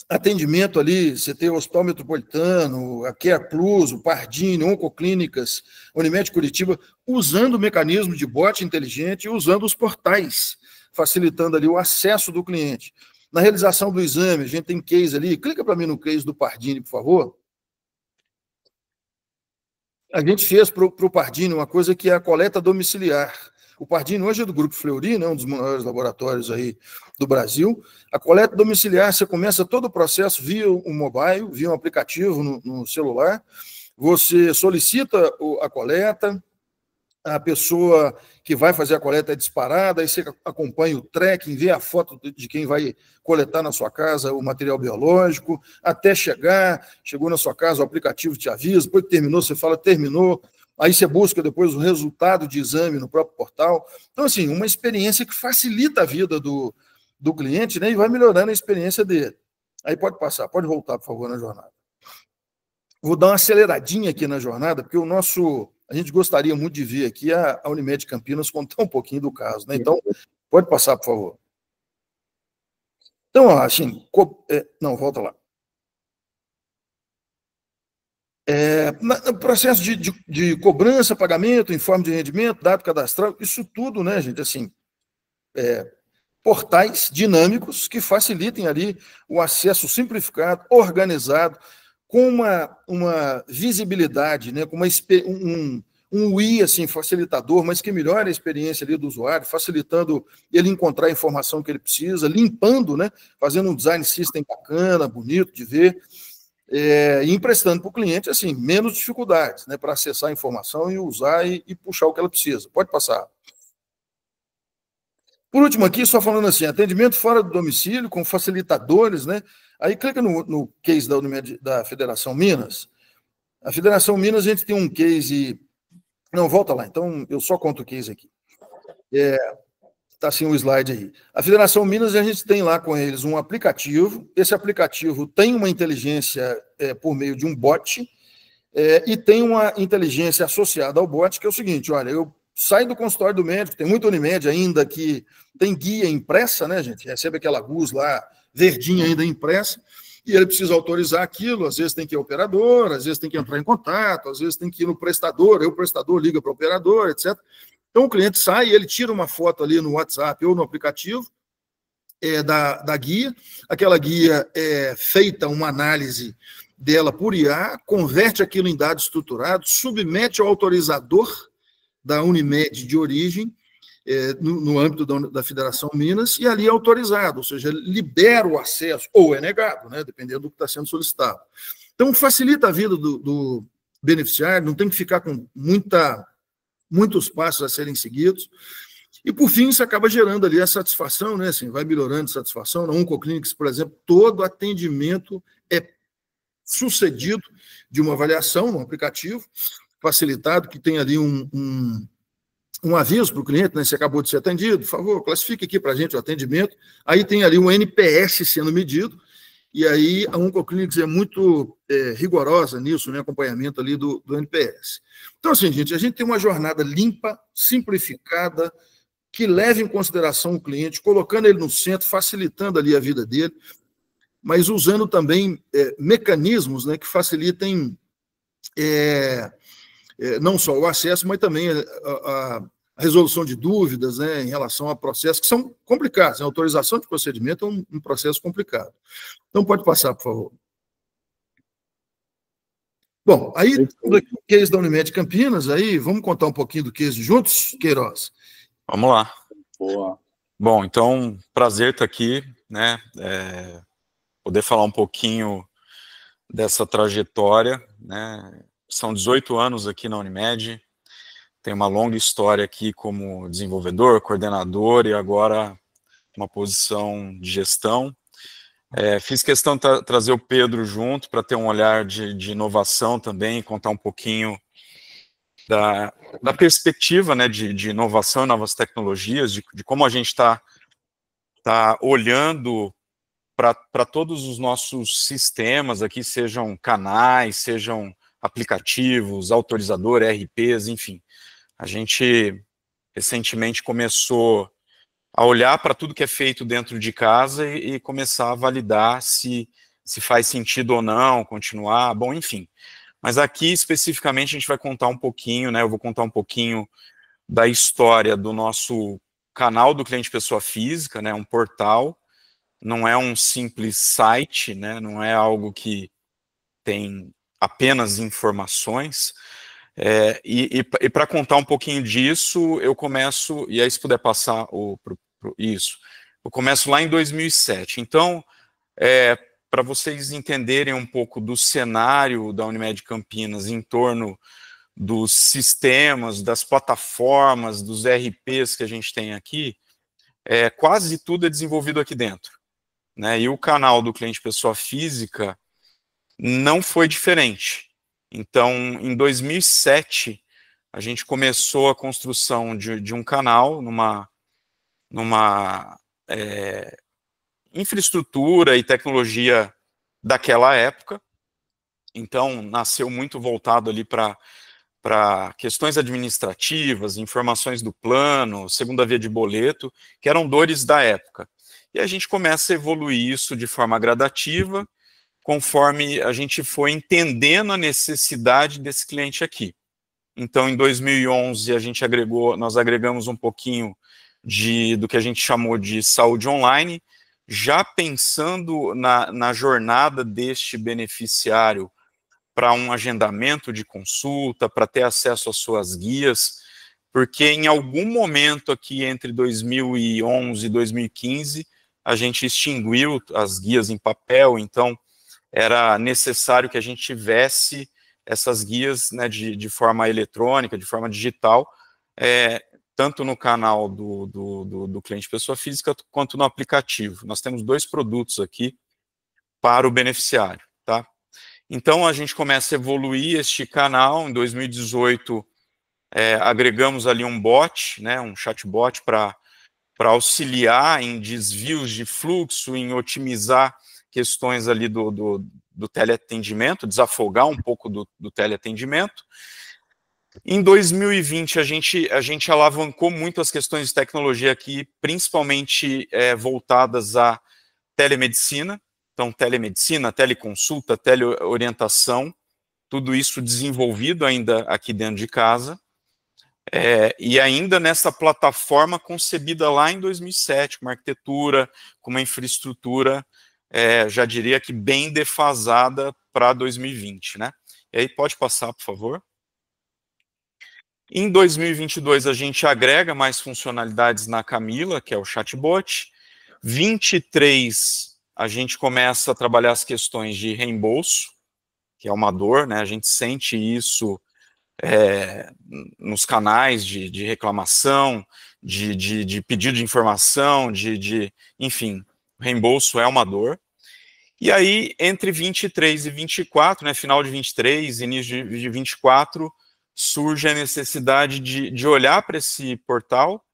Atendimento ali, você tem o Hospital Metropolitano, a Care Plus, o Pardini, Oncoclínicas, Unimed Curitiba, usando o mecanismo de bot inteligente e usando os portais, facilitando ali o acesso do cliente. Na realização do exame, a gente tem case ali, clica para mim no case do Pardini, por favor. A gente fez para o Pardini uma coisa que é a coleta domiciliar. O Pardini hoje é do Grupo Fleury, né, um dos maiores laboratórios aí do Brasil. A coleta domiciliar, você começa todo o processo via o mobile, via um aplicativo no celular. Você solicita a coleta, a pessoa que vai fazer a coleta é disparada, aí você acompanha o tracking, vê a foto de quem vai coletar na sua casa o material biológico, até chegou na sua casa, o aplicativo te avisa, depois que terminou, você fala, terminou, aí você busca depois o resultado de exame no próprio portal. Então, assim, uma experiência que facilita a vida do cliente, né, e vai melhorando a experiência dele. Aí pode passar, pode voltar, por favor, na jornada. Vou dar uma aceleradinha aqui na jornada, porque a gente gostaria muito de ver aqui a Unimed Campinas contar um pouquinho do caso, né? Então, pode passar, por favor. Então, assim, não, volta lá. No processo de cobrança, pagamento, informe de rendimento, dado cadastral, isso tudo, né, gente, assim, portais dinâmicos que facilitem ali o acesso simplificado, organizado, com uma visibilidade, né, com um UI assim, facilitador, mas que melhore a experiência ali do usuário, facilitando ele encontrar a informação que ele precisa, limpando, né, fazendo um design system bacana, bonito de ver, e emprestando para o cliente assim, menos dificuldades, né, para acessar a informação e usar e puxar o que ela precisa. Pode passar. Por último aqui, só falando assim, atendimento fora do domicílio, com facilitadores, né? Aí clica no case da Federação Minas. A Federação Minas, a gente tem um case... Não, volta lá, então eu só conto o case aqui. Está assim o slide aí. A Federação Minas, a gente tem lá com eles um aplicativo, esse aplicativo tem uma inteligência por meio de um bot, e tem uma inteligência associada ao bot, que é o seguinte, olha, eu saio do consultório do médico, tem muita Unimed ainda que tem guia impressa, né, gente? Recebe aquela GUS lá, verdinha ainda impressa. e ele precisa autorizar aquilo, às vezes tem que ir ao operador, às vezes tem que entrar em contato, às vezes tem que ir no prestador, aí o prestador liga para o operador, etc. Então o cliente sai, ele tira uma foto ali no WhatsApp ou no aplicativo da guia, aquela guia é feita uma análise dela por IA, converte aquilo em dados estruturados, submete ao autorizador da Unimed de origem, no âmbito da Federação Minas, e ali é autorizado, ou seja, libera o acesso, ou é negado, né, dependendo do que está sendo solicitado. Então, facilita a vida do beneficiário, não tem que ficar com muitos passos a serem seguidos, e, por fim, isso acaba gerando ali a satisfação, né, assim, vai melhorando a satisfação. Na Oncoclinics, por exemplo, todo atendimento é sucedido de uma avaliação no aplicativo, facilitado, que tem ali um aviso para o cliente, né? Se acabou de ser atendido, por favor, classifique aqui para a gente o atendimento. Aí tem ali um NPS sendo medido, e aí a Oncoclinics é muito rigorosa nisso, né? Acompanhamento ali do NPS. Então, assim, gente, a gente tem uma jornada limpa, simplificada, que leva em consideração o cliente, colocando ele no centro, facilitando ali a vida dele, mas usando também mecanismos, né, que facilitem não só o acesso, mas também a resolução de dúvidas, né, em relação a processos que são complicados. A autorização de procedimento é um processo complicado. Então, pode passar, por favor. Bom, aí, o case da Unimed Campinas, aí, vamos contar um pouquinho do case juntos, Queiroz? Vamos lá. Boa. Bom, então, prazer estar aqui, né, poder falar um pouquinho dessa trajetória, né, são 18 anos aqui na Unimed, tenho uma longa história aqui como desenvolvedor, coordenador e agora uma posição de gestão. Fiz questão de trazer o Pedro junto para ter um olhar de inovação também, contar um pouquinho da perspectiva, né, de inovação e novas tecnologias, de como a gente está olhando para todos os nossos sistemas aqui, sejam canais, sejam aplicativos, autorizador, ERPs, enfim. A gente recentemente começou a olhar para tudo que é feito dentro de casa e começar a validar se faz sentido ou não, continuar, bom, enfim. Mas aqui, especificamente, a gente vai contar um pouquinho, né, eu vou contar um pouquinho da história do nosso canal do cliente pessoa física, né, um portal, não é um simples site, né, não é algo que tem apenas informações, e para contar um pouquinho disso, eu começo, e aí se puder passar isso, eu começo lá em 2007, então, para vocês entenderem um pouco do cenário da Unimed Campinas em torno dos sistemas, das plataformas, dos ERPs que a gente tem aqui, quase tudo é desenvolvido aqui dentro, né, e o canal do cliente pessoa física não foi diferente. Então, em 2007, a gente começou a construção de um canal numa infraestrutura e tecnologia daquela época. Então, nasceu muito voltado ali para questões administrativas, informações do plano, segunda via de boleto, que eram dores da época. E a gente começa a evoluir isso de forma gradativa, conforme a gente foi entendendo a necessidade desse cliente aqui. Então, em 2011, nós agregamos um pouquinho do que a gente chamou de saúde online, já pensando na jornada deste beneficiário para um agendamento de consulta, para ter acesso às suas guias, porque em algum momento aqui entre 2011 e 2015, a gente extinguiu as guias em papel, então era necessário que a gente tivesse essas guias, né, de forma eletrônica, de forma digital, tanto no canal do cliente pessoa física, quanto no aplicativo. Nós temos 2 produtos aqui para o beneficiário, tá? Então, a gente começa a evoluir este canal. Em 2018, agregamos ali um bot, né, um chatbot para auxiliar em desvios de fluxo, em otimizar questões ali do teleatendimento, desafogar um pouco do teleatendimento. Em 2020, a gente alavancou muito as questões de tecnologia aqui, principalmente voltadas à telemedicina, Então, telemedicina, teleconsulta, teleorientação, tudo isso desenvolvido ainda aqui dentro de casa, e ainda nessa plataforma concebida lá em 2007, com uma arquitetura, com uma infraestrutura, já diria que bem defasada para 2020, né? E aí pode passar, por favor. Em 2022, a gente agrega mais funcionalidades na Camila, que é o chatbot. 23, a gente começa a trabalhar as questões de reembolso, que é uma dor, né? A gente sente isso nos canais de reclamação, de pedido de informação, enfim, reembolso é uma dor. E aí, entre 23 e 24, né, final de 23, início de 24, surge a necessidade de olhar para esse portal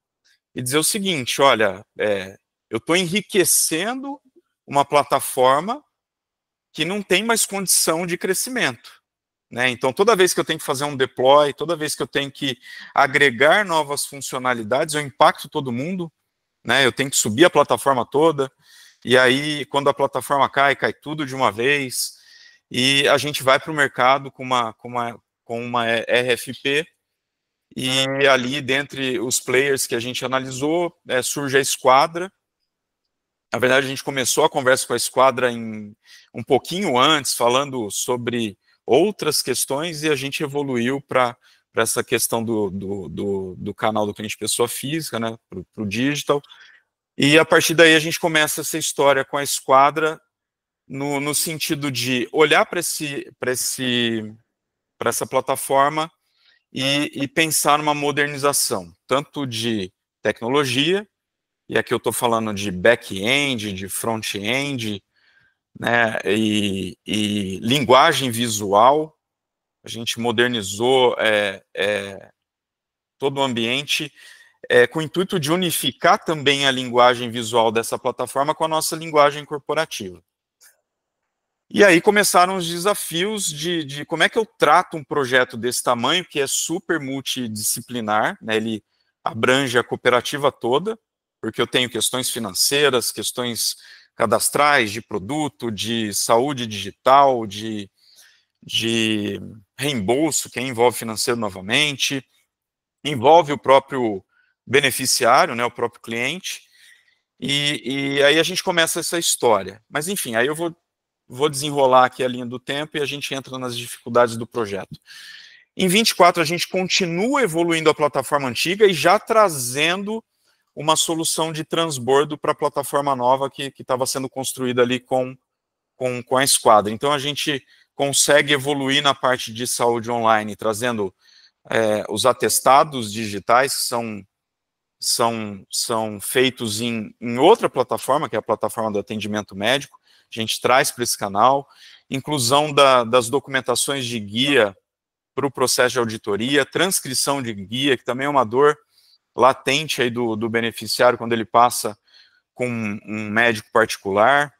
e dizer o seguinte, olha, eu estou enriquecendo uma plataforma que não tem mais condição de crescimento, né? Então, toda vez que eu tenho que fazer um deploy, toda vez que eu tenho que agregar novas funcionalidades, eu impacto todo mundo, né? Eu tenho que subir a plataforma toda, e aí, quando a plataforma cai tudo de uma vez, e a gente vai para o mercado com uma RFP, e ali, dentre os players que a gente analisou, surge a Esquadra. Na verdade, a gente começou a conversa com a Esquadra um pouquinho antes, falando sobre outras questões, e a gente evoluiu para essa questão do canal do cliente pessoa física, né, para o digital. E a partir daí a gente começa essa história com a Esquadra no sentido de olhar para essa plataforma e pensar numa modernização, tanto de tecnologia, e aqui eu estou falando de back-end, de front-end, né, e linguagem visual. A gente modernizou todo o ambiente com o intuito de unificar também a linguagem visual dessa plataforma com a nossa linguagem corporativa. E aí começaram os desafios de como é que eu trato um projeto desse tamanho, que é super multidisciplinar, né? Ele abrange a cooperativa toda, porque eu tenho questões financeiras, questões cadastrais, de produto, de saúde digital, de reembolso, que envolve financeiro novamente, envolve o próprio beneficiário, né, o próprio cliente, e aí a gente começa essa história. Mas enfim, aí eu vou desenrolar aqui a linha do tempo e a gente entra nas dificuldades do projeto. Em 24, a gente continua evoluindo a plataforma antiga e já trazendo uma solução de transbordo para a plataforma nova que estava sendo construída ali com a Esquadra. Então, a gente consegue evoluir na parte de saúde online, trazendo os atestados digitais, que são feitos em outra plataforma, que é a plataforma do atendimento médico. A gente traz para esse canal, inclusão das documentações de guia para o processo de auditoria, transcrição de guia, que também é uma dor latente aí do beneficiário quando ele passa com um médico particular.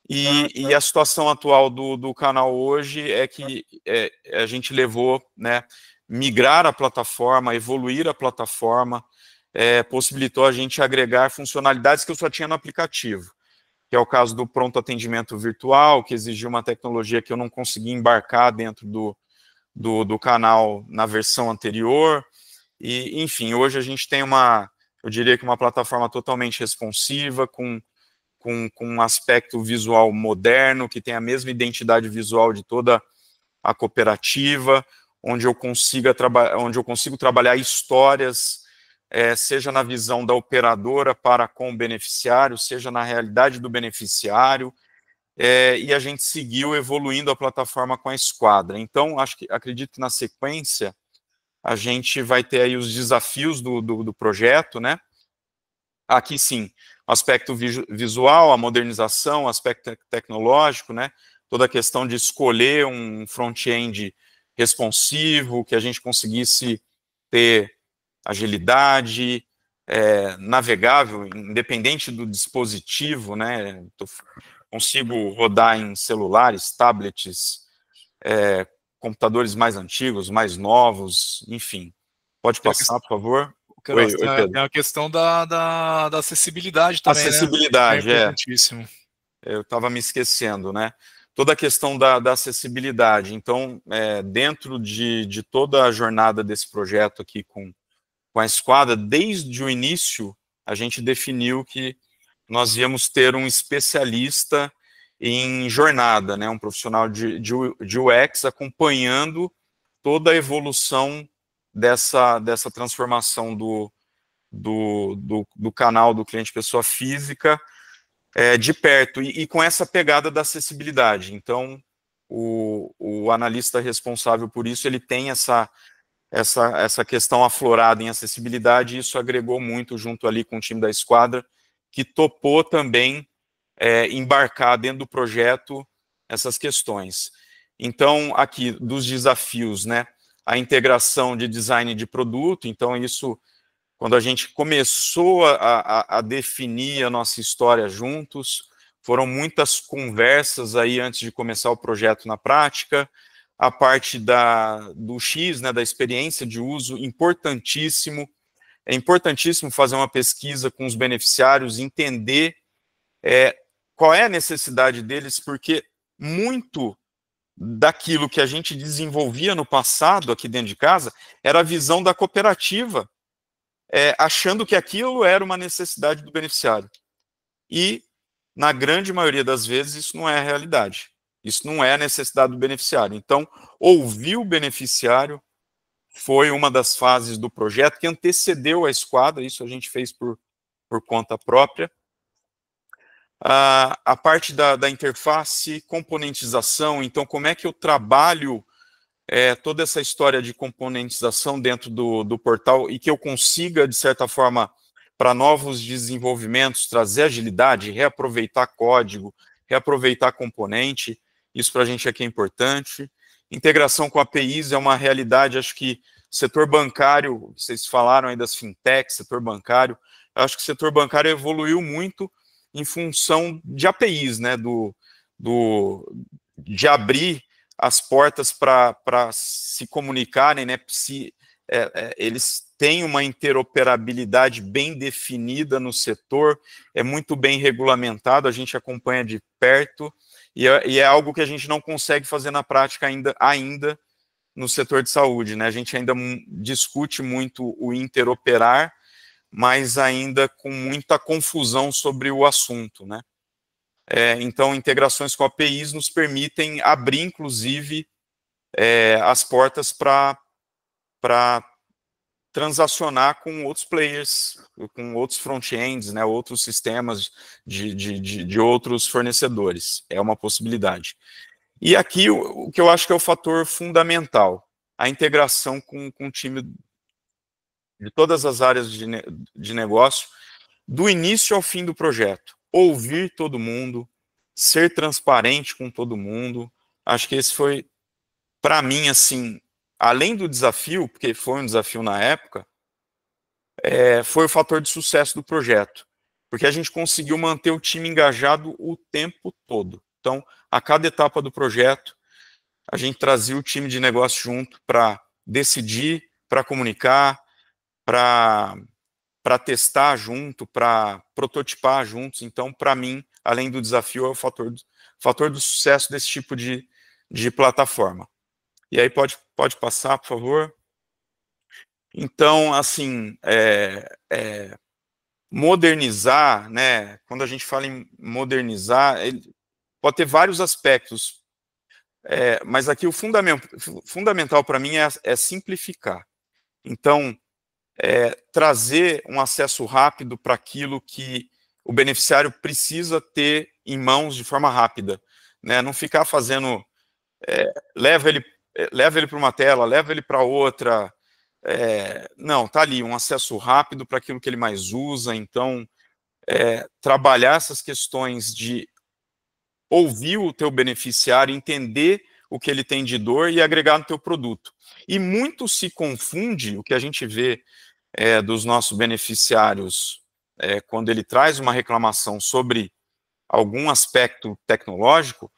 E a situação atual do canal hoje é que a gente levou, né, migrar a plataforma, evoluir a plataforma, possibilitou a gente agregar funcionalidades que eu só tinha no aplicativo, que é o caso do pronto atendimento virtual, que exigiu uma tecnologia que eu não consegui embarcar dentro do canal na versão anterior. E, enfim, hoje a gente tem eu diria que uma plataforma totalmente responsiva, com um aspecto visual moderno, que tem a mesma identidade visual de toda a cooperativa, onde eu consigo trabalhar histórias, seja na visão da operadora para com o beneficiário, seja na realidade do beneficiário, e a gente seguiu evoluindo a plataforma com a Esquadra. Então, acredito que na sequência a gente vai ter aí os desafios do projeto, né? Aqui sim, o aspecto visual, a modernização, o aspecto tecnológico, né? Toda a questão de escolher um front-end responsivo, que a gente conseguisse ter agilidade, navegável, independente do dispositivo, né? Consigo rodar em celulares, tablets, computadores mais antigos, mais novos, enfim. Pode passar, por favor. Oi, Pedro. Tem a questão da acessibilidade também, acessibilidade, né? É importantíssimo. eu estava me esquecendo, né? Toda a questão da acessibilidade. Então, dentro de toda a jornada desse projeto aqui com a Esquadra, desde o início, a gente definiu que nós íamos ter um especialista em jornada, né? Um profissional de UX acompanhando toda a evolução dessa transformação do canal do cliente pessoa física de perto, e com essa pegada da acessibilidade. Então, o analista responsável por isso, ele tem essa questão aflorada em acessibilidade, e isso agregou muito junto ali com o time da Esquadra, que topou também embarcar dentro do projeto essas questões. Então, aqui, dos desafios, né, a integração de design de produto. Então, isso, quando a gente começou a definir a nossa história juntos, foram muitas conversas aí antes de começar o projeto na prática. A parte do X, né, da experiência de uso, importantíssimo. É importantíssimo fazer uma pesquisa com os beneficiários, entender qual é a necessidade deles, porque muito daquilo que a gente desenvolvia no passado aqui dentro de casa era a visão da cooperativa, achando que aquilo era uma necessidade do beneficiário. E, na grande maioria das vezes, isso não é a realidade. Isso não é a necessidade do beneficiário. Então, ouvir o beneficiário foi uma das fases do projeto que antecedeu a Esquadra. Isso a gente fez por conta própria. A parte da interface, componentização. Então, como é que eu trabalho toda essa história de componentização dentro do portal e que eu consiga, de certa forma, para novos desenvolvimentos, trazer agilidade, reaproveitar código, reaproveitar componente. Isso para a gente aqui é importante. Integração com APIs é uma realidade. Acho que o setor bancário, vocês falaram aí das fintechs, setor bancário, acho que o setor bancário evoluiu muito em função de APIs, né, de abrir as portas para se comunicarem, né, eles têm uma interoperabilidade bem definida no setor, é muito bem regulamentado, a gente acompanha de perto, e é algo que a gente não consegue fazer na prática ainda no setor de saúde, né, a gente ainda discute muito o interoperar, mas ainda com muita confusão sobre o assunto, né. Então, integrações com APIs nos permitem abrir, inclusive, as portas para transacionar com outros players, com outros front-ends, né, outros sistemas de outros fornecedores. É uma possibilidade. E aqui, o que eu acho que é o fator fundamental, a integração com o time de todas as áreas de negócio, do início ao fim do projeto. Ouvir todo mundo, ser transparente com todo mundo. Acho que esse foi, para mim, assim, além do desafio, porque foi um desafio na época, foi o fator de sucesso do projeto, porque a gente conseguiu manter o time engajado o tempo todo. Então, a cada etapa do projeto, a gente trazia o time de negócio junto para decidir, para comunicar, para testar junto, para prototipar juntos. Então, para mim, além do desafio, é o fator do sucesso desse tipo de plataforma. E aí, pode passar, por favor. Então, assim, modernizar, né, quando a gente fala em modernizar, pode ter vários aspectos, mas aqui o fundamental para mim é simplificar. Então, trazer um acesso rápido para aquilo que o beneficiário precisa ter em mãos de forma rápida, né? Não ficar fazendo, leva ele para uma tela, leva ele para outra, não, tá ali, um acesso rápido para aquilo que ele mais usa. Então, trabalhar essas questões de ouvir o teu beneficiário, entender o que ele tem de dor e agregar no teu produto. E muito se confunde, o que a gente vê dos nossos beneficiários, quando ele traz uma reclamação sobre algum aspecto tecnológico,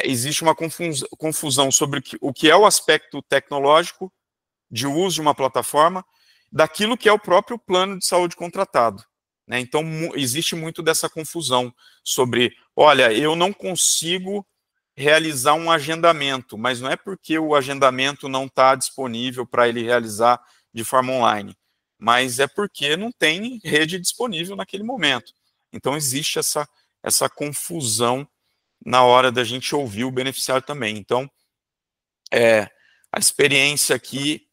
existe uma confusão sobre o que é o aspecto tecnológico de uso de uma plataforma, daquilo que é o próprio plano de saúde contratado. né? Então, existe muito dessa confusão sobre, olha, eu não consigo realizar um agendamento, mas não é porque o agendamento não está disponível para ele realizar de forma online, mas é porque não tem rede disponível naquele momento. Então, existe essa confusão na hora da gente ouvir o beneficiário também. Então, a experiência aqui,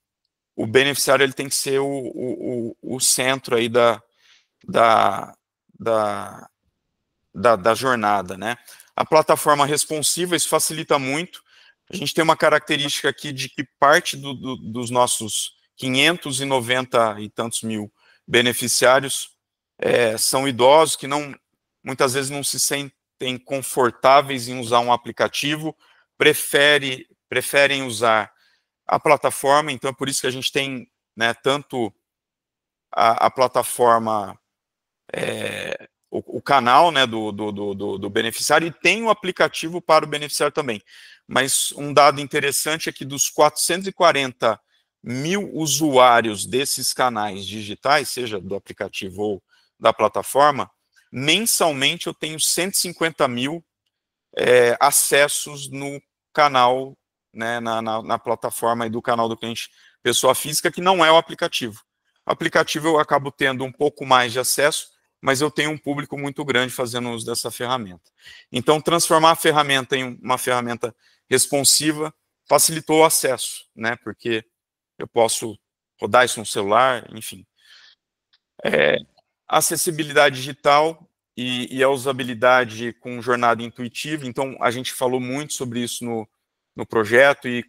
o beneficiário ele tem que ser o centro aí da jornada, né? A plataforma responsiva, isso facilita muito. A gente tem uma característica aqui de que parte dos nossos 590 e tantos mil beneficiários são idosos que muitas vezes não se sentem confortáveis em usar um aplicativo, preferem usar a plataforma. Então é por isso que a gente tem, né, tanto a plataforma, o canal, né, do beneficiário, e tem o aplicativo para o beneficiário também. Mas um dado interessante é que dos 440 mil usuários desses canais digitais, seja do aplicativo ou da plataforma, mensalmente eu tenho 150 mil acessos no canal, né, na plataforma e do canal do cliente pessoa física, que não é o aplicativo. O aplicativo eu acabo tendo um pouco mais de acesso, mas eu tenho um público muito grande fazendo uso dessa ferramenta. Então, transformar a ferramenta em uma ferramenta responsiva facilitou o acesso, né? Porque eu posso rodar isso no celular, enfim. Acessibilidade digital e a usabilidade com jornada intuitiva. Então, a gente falou muito sobre isso no projeto e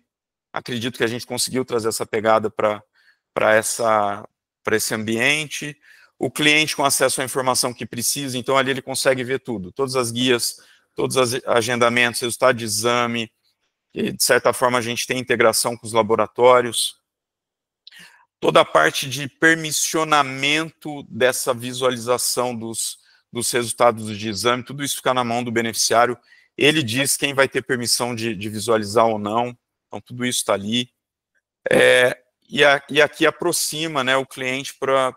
acredito que a gente conseguiu trazer essa pegada para esse ambiente. O cliente com acesso à informação que precisa, então ali ele consegue ver tudo, todas as guias, todos os agendamentos, resultado de exame, e de certa forma a gente tem integração com os laboratórios. Toda a parte de permissionamento dessa visualização dos resultados de exame, tudo isso fica na mão do beneficiário. Ele diz quem vai ter permissão de visualizar ou não, então tudo isso está ali. E aqui aproxima, né, o cliente para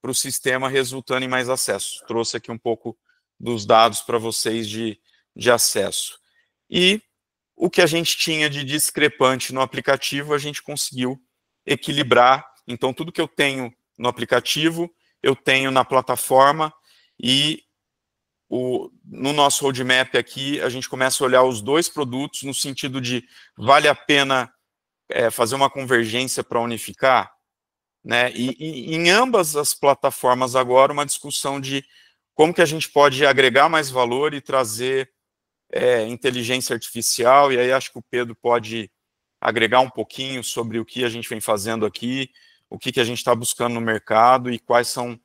o sistema, resultando em mais acesso. Trouxe aqui um pouco dos dados para vocês de acesso. E o que a gente tinha de discrepante no aplicativo, a gente conseguiu equilibrar. Então, tudo que eu tenho no aplicativo, eu tenho na plataforma, e no nosso roadmap aqui, a gente começa a olhar os dois produtos no sentido de vale a pena fazer uma convergência para unificar, né? E em ambas as plataformas agora, uma discussão de como que a gente pode agregar mais valor e trazer inteligência artificial, e aí acho que o Pedro pode agregar um pouquinho sobre o que a gente vem fazendo aqui, o que a gente está buscando no mercado e quais são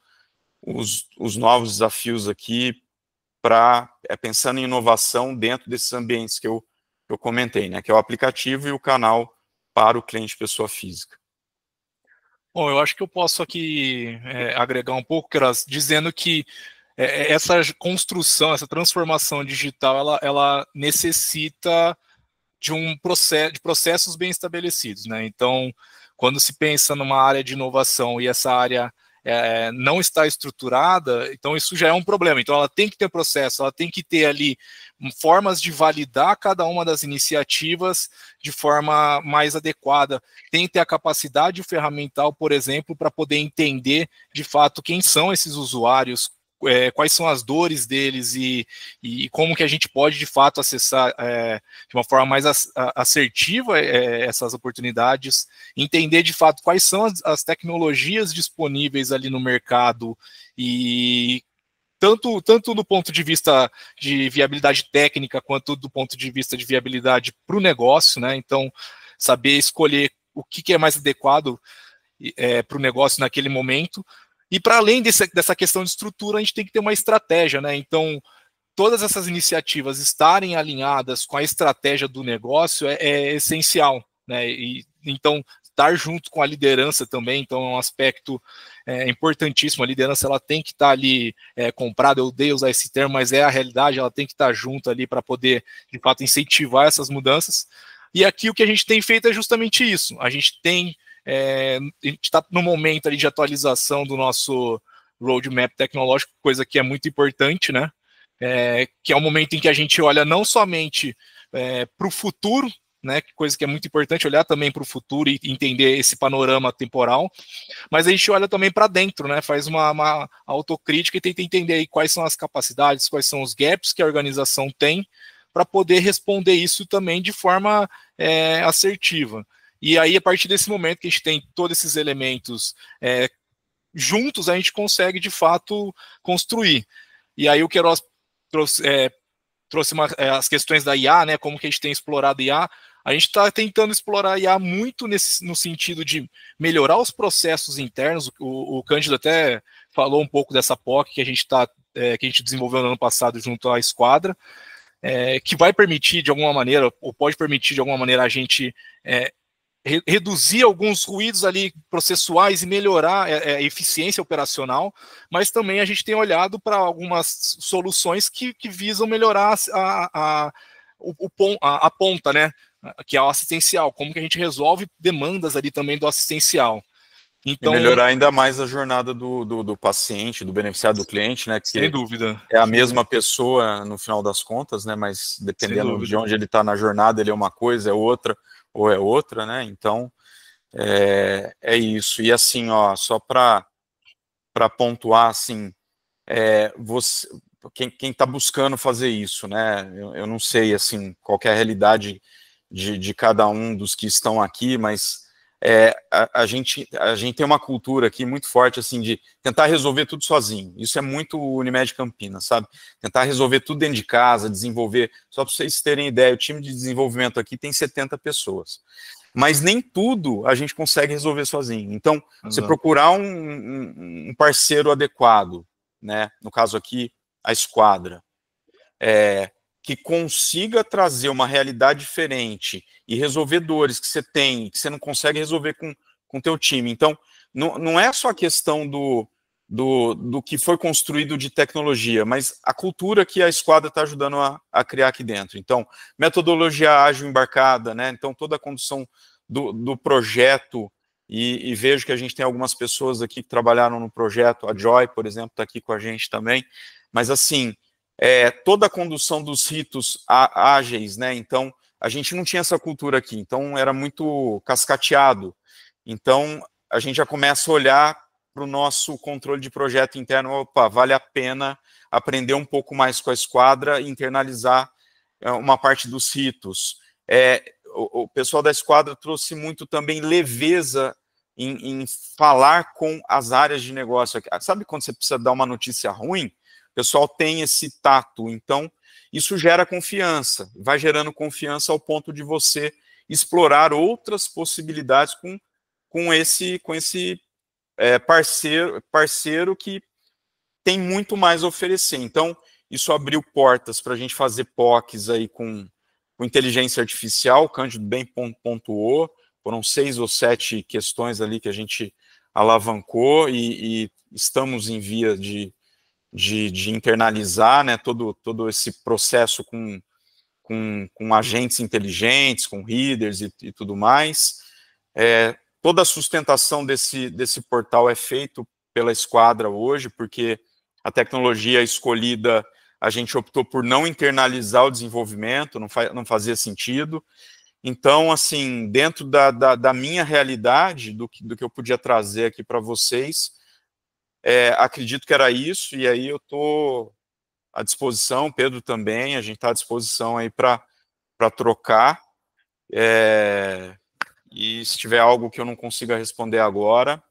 os novos desafios aqui para pensando em inovação dentro desses ambientes que eu comentei, né? Que é o aplicativo e o canal para o cliente pessoa física. Bom, eu acho que eu posso aqui agregar um pouco, Queiroz, dizendo que essa construção, essa transformação digital, ela necessita de processos bem estabelecidos, né? Então, quando se pensa numa área de inovação e essa área não está estruturada, então isso já é um problema. Então, ela tem que ter processo, ela tem que ter ali formas de validar cada uma das iniciativas de forma mais adequada, tem que ter a capacidade ferramental, por exemplo, para poder entender de fato quem são esses usuários, quais são as dores deles e como que a gente pode de fato acessar de uma forma mais assertiva essas oportunidades, entender de fato quais são as tecnologias disponíveis ali no mercado, e tanto do ponto de vista de viabilidade técnica, quanto do ponto de vista de viabilidade para o negócio, né? Então, saber escolher o que é mais adequado para o negócio naquele momento. E para além dessa questão de estrutura, a gente tem que ter uma estratégia, né? Então, todas essas iniciativas estarem alinhadas com a estratégia do negócio é essencial, né? E então, estar junto com a liderança também, então é um aspecto importantíssimo. A liderança ela tem que estar ali comprada, eu odeio usar esse termo, mas é a realidade, ela tem que estar junto ali para poder, de fato, incentivar essas mudanças. E aqui o que a gente tem feito é justamente isso. A gente está no momento ali de atualização do nosso roadmap tecnológico, coisa que é muito importante, né? Que é o momento em que a gente olha não somente para o futuro, né? Coisa que é muito importante, olhar também para o futuro e entender esse panorama temporal, mas a gente olha também para dentro, né? Faz uma autocrítica e tenta entender aí quais são as capacidades, quais são os gaps que a organização tem para poder responder isso também de forma assertiva. E aí, a partir desse momento que a gente tem todos esses elementos juntos, a gente consegue, de fato, construir. E aí o Queiroz trouxe as questões da IA, né, como que a gente tem explorado IA. A gente está tentando explorar a IA muito no sentido de melhorar os processos internos. O Cândido até falou um pouco dessa POC que a gente desenvolveu no ano passado junto à Esquadra, que vai permitir de alguma maneira, ou pode permitir de alguma maneira, a gente reduzir alguns ruídos ali processuais e melhorar a eficiência operacional, mas também a gente tem olhado para algumas soluções que visam melhorar a ponta, né, que é o assistencial, como que a gente resolve demandas ali também do assistencial. Então, e melhorar ainda mais a jornada do paciente, do beneficiário, do cliente, né? Sem dúvida. É a mesma pessoa no final das contas, né? Mas dependendo de onde ele está na jornada, ele é uma coisa, é outra, ou é outra, né? Então, é isso. E assim, ó, só para pontuar, assim, quem está buscando fazer isso, né? Eu não sei, assim, qual que é a realidade de cada um dos que estão aqui, mas a gente tem uma cultura aqui muito forte, assim, de tentar resolver tudo sozinho. Isso é muito Unimed Campinas, sabe? Tentar resolver tudo dentro de casa, desenvolver. Só para vocês terem ideia, o time de desenvolvimento aqui tem 70 pessoas. Mas nem tudo a gente consegue resolver sozinho. Então, você procurar um parceiro adequado, né? No caso aqui, a Esquadra, que consiga trazer uma realidade diferente e resolver dores que você tem, que você não consegue resolver com o teu time. Então, não é só a questão do que foi construído de tecnologia, mas a cultura que a Esquadra está ajudando a criar aqui dentro. Então, metodologia ágil embarcada, né? Então, toda a condução do projeto, e vejo que a gente tem algumas pessoas aqui que trabalharam no projeto, a Joy, por exemplo, está aqui com a gente também, mas assim, toda a condução dos ritos ágeis, né? Então, a gente não tinha essa cultura aqui, então era muito cascateado. Então, a gente já começa a olhar para o nosso controle de projeto interno, opa, vale a pena aprender um pouco mais com a Esquadra e internalizar uma parte dos ritos. O pessoal da Esquadra trouxe muito também leveza em falar com as áreas de negócio. Sabe quando você precisa dar uma notícia ruim? O pessoal tem esse tato, então isso gera confiança, vai gerando confiança ao ponto de você explorar outras possibilidades com esse parceiro que tem muito mais a oferecer. Então, isso abriu portas para a gente fazer POCs aí com inteligência artificial. O Cândido bem pontuou, foram 6 ou 7 questões ali que a gente alavancou e estamos em via de internalizar, né, todo esse processo com agentes inteligentes, com readers e tudo mais. Toda a sustentação desse portal é feito pela Esquadra hoje, porque a tecnologia escolhida, a gente optou por não internalizar o desenvolvimento, não fazia sentido. Então, assim, dentro da minha realidade, do que eu podia trazer aqui para vocês, acredito que era isso, e aí eu estou à disposição, Pedro também, a gente está à disposição aí para trocar, e se tiver algo que eu não consiga responder agora,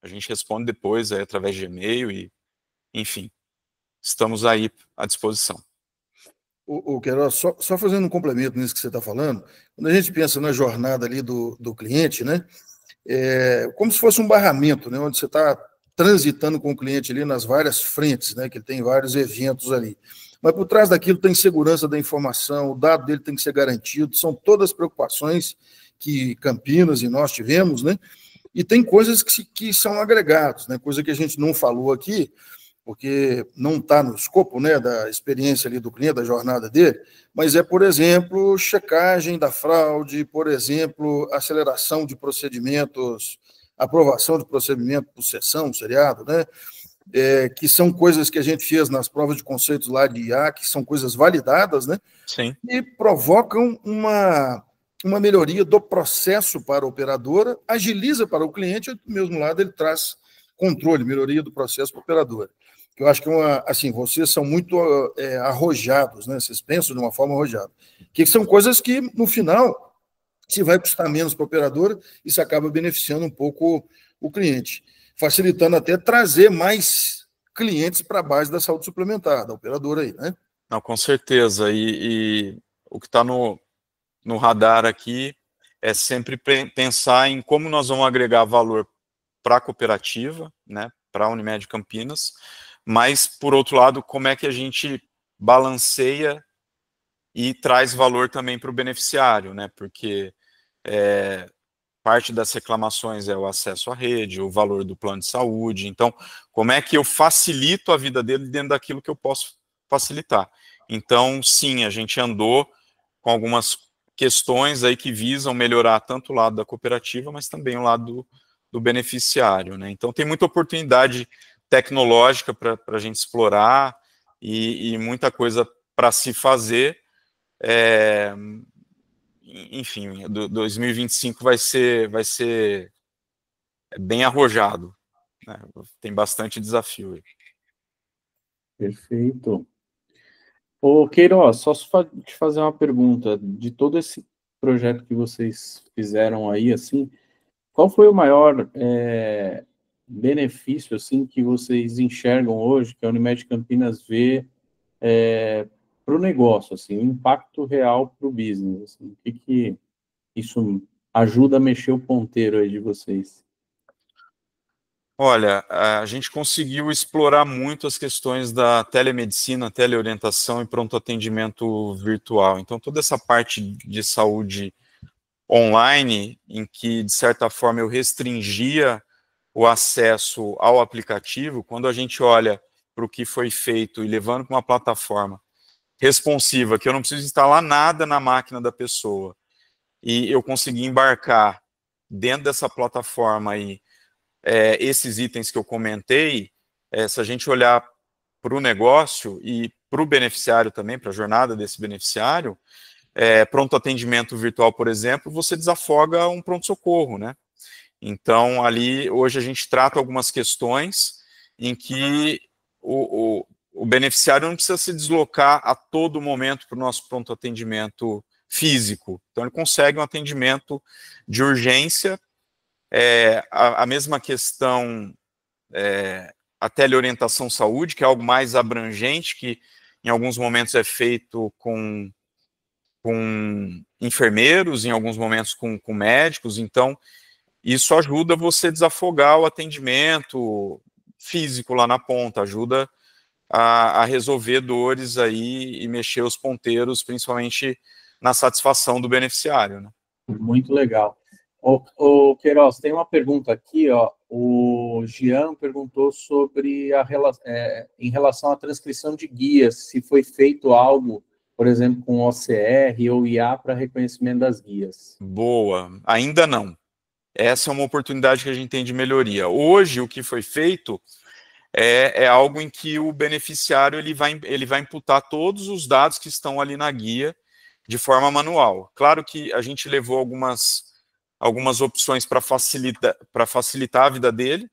a gente responde depois, aí, através de e-mail, e enfim, estamos aí à disposição. O Queiroz, só fazendo um complemento nisso que você está falando, quando a gente pensa na jornada ali do cliente, né, como se fosse um barramento, né, onde você está transitando com o cliente ali nas várias frentes, né, que ele tem vários eventos ali. Mas por trás daquilo tem segurança da informação, o dado dele tem que ser garantido, são todas preocupações que Campinas e nós tivemos, né, e tem coisas que são agregados, né, coisa que a gente não falou aqui, porque não está no escopo, né, da experiência ali do cliente, da jornada dele, mas por exemplo, checagem da fraude, por exemplo, aceleração de procedimentos aprovação de procedimento por sessão, seriado, né? Que são coisas que a gente fez nas provas de conceitos lá de IA, que são coisas validadas, né? Sim. E provocam uma melhoria do processo para a operadora, agiliza para o cliente, e do mesmo lado ele traz controle, melhoria do processo para a operadora. Eu acho que assim, vocês são muito arrojados, né? Vocês pensam de uma forma arrojada. Que são coisas que, no final, se vai custar menos para a operadora, isso acaba beneficiando um pouco o cliente, facilitando até trazer mais clientes para a base da saúde suplementar, da operadora aí, né? Não, com certeza. E o que está no radar aqui é sempre pensar em como nós vamos agregar valor para a cooperativa, né, para a Unimed Campinas, mas, por outro lado, como é que a gente balanceia e traz valor também para o beneficiário, né, porque parte das reclamações é o acesso à rede, o valor do plano de saúde, então, como é que eu facilito a vida dele dentro daquilo que eu posso facilitar. Então, sim, a gente andou com algumas questões aí que visam melhorar tanto o lado da cooperativa, mas também o lado do beneficiário, né? Então, tem muita oportunidade tecnológica para a gente explorar e muita coisa para se fazer. Enfim, 2025 vai ser bem arrojado, né? Tem bastante desafio aí. Perfeito. Ô, Queiroz, só te fazer uma pergunta. De todo esse projeto que vocês fizeram aí, assim, qual foi o maior benefício, assim, que vocês enxergam hoje, que a Unimed Campinas vê para o negócio, assim, o impacto real para o business? Assim, o que isso ajuda a mexer o ponteiro aí de vocês? Olha, a gente conseguiu explorar muito as questões da telemedicina, teleorientação e pronto atendimento virtual. Então, toda essa parte de saúde online, em que, de certa forma, eu restringia o acesso ao aplicativo, quando a gente olha para o que foi feito e levando para uma plataforma responsiva, que eu não preciso instalar nada na máquina da pessoa, e eu consegui embarcar dentro dessa plataforma aí esses itens que eu comentei, se a gente olhar para o negócio e para o beneficiário também, para a jornada desse beneficiário, pronto atendimento virtual, por exemplo, você desafoga um pronto-socorro, né? Então, ali, hoje a gente trata algumas questões em que o beneficiário não precisa se deslocar a todo momento para o nosso pronto atendimento físico. Então, ele consegue um atendimento de urgência. A mesma questão, a teleorientação saúde, que é algo mais abrangente, que em alguns momentos é feito com enfermeiros, em alguns momentos com médicos. Então, isso ajuda você a desafogar o atendimento físico lá na ponta, ajuda a resolver dores aí e mexer os ponteiros, principalmente na satisfação do beneficiário, né? Muito legal. Ô, Queiroz, tem uma pergunta aqui, ó. O Jean perguntou sobre em relação à transcrição de guias, se foi feito algo, por exemplo, com OCR ou IA para reconhecimento das guias. Boa, ainda não. Essa é uma oportunidade que a gente tem de melhoria. Hoje, o que foi feito é algo em que o beneficiário ele vai imputar todos os dados que estão ali na guia de forma manual. Claro que a gente levou algumas opções para facilitar a vida dele.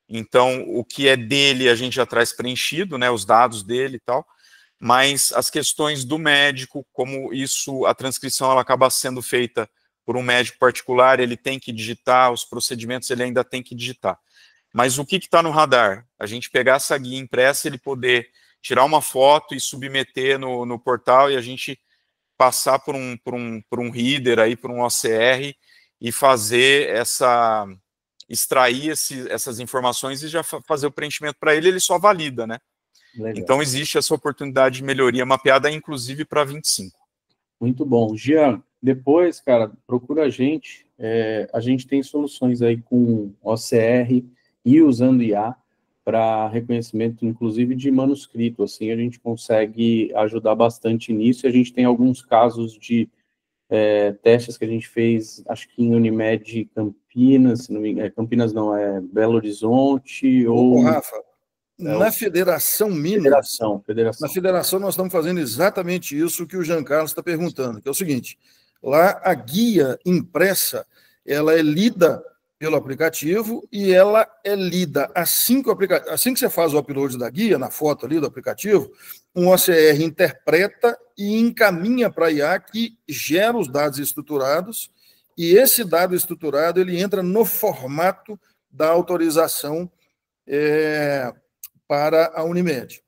Então, o que é dele a gente já traz preenchido, né, os dados dele e tal, mas as questões do médico, como isso, a transcrição ela acaba sendo feita por um médico particular, ele tem que digitar, os procedimentos ele ainda tem que digitar. Mas o que está no radar? A gente pegar essa guia impressa, ele poder tirar uma foto e submeter no portal e a gente passar por um reader, aí, por um OCR e fazer extrair essas informações e já fazer o preenchimento para ele, ele só valida, né? Legal. Então existe essa oportunidade de melhoria mapeada, inclusive para 25. Muito bom. Jean, depois, cara, procura a gente. A gente tem soluções aí com OCR e usando IA para reconhecimento, inclusive, de manuscrito. Assim, a gente consegue ajudar bastante nisso. A gente tem alguns casos de testes que a gente fez, acho que em Unimed Campinas, se não me engano, Campinas não, é Belo Horizonte, ou... Rafa, na Federação Minas, Federação. Na Federação nós estamos fazendo exatamente isso que o Jean Carlos está perguntando, que é o seguinte, lá a guia impressa, ela é lida pelo aplicativo e ela é lida assim que você faz o upload da guia, na foto ali do aplicativo, um OCR interpreta e encaminha para a IA que gera os dados estruturados e esse dado estruturado ele entra no formato da autorização para a Unimed.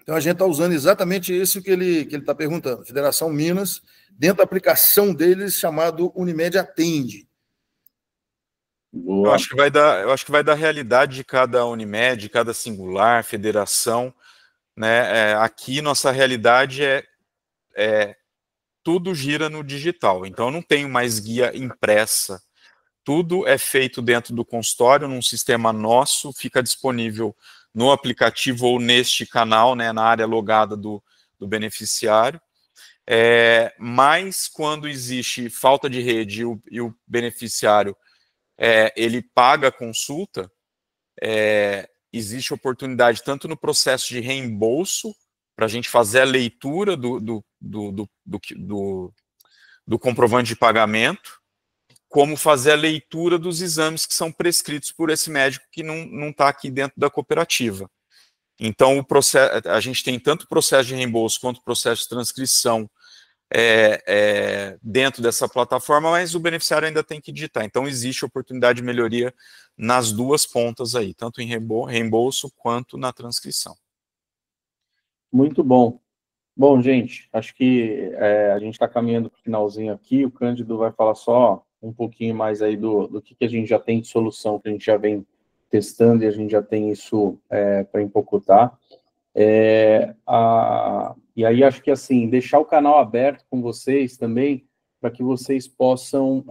Então, a gente está usando exatamente isso que ele está perguntando. Federação Minas, dentro da aplicação deles, chamado Unimed Atende. Eu acho que vai da realidade de cada Unimed, cada singular, federação, né? Aqui, nossa realidade tudo gira no digital. Então, eu não tenho mais guia impressa. Tudo é feito dentro do consultório, num sistema nosso, fica disponível no aplicativo ou neste canal, né, na área logada do beneficiário. Mas quando existe falta de rede e o beneficiário ele paga a consulta, existe oportunidade tanto no processo de reembolso, para a gente fazer a leitura do comprovante de pagamento, como fazer a leitura dos exames que são prescritos por esse médico que não está aqui dentro da cooperativa. Então, a gente tem tanto o processo de reembolso quanto o processo de transcrição dentro dessa plataforma, mas o beneficiário ainda tem que digitar. Então, existe oportunidade de melhoria nas duas pontas aí, tanto em reembolso quanto na transcrição. Muito bom. Bom, gente, acho que a gente está caminhando para o finalzinho aqui, o Cândido vai falar só um pouquinho mais aí do que a gente já tem de solução, que a gente já vem testando e a gente já tem isso para empocotar. E aí acho que assim, deixar o canal aberto com vocês também, para que vocês possam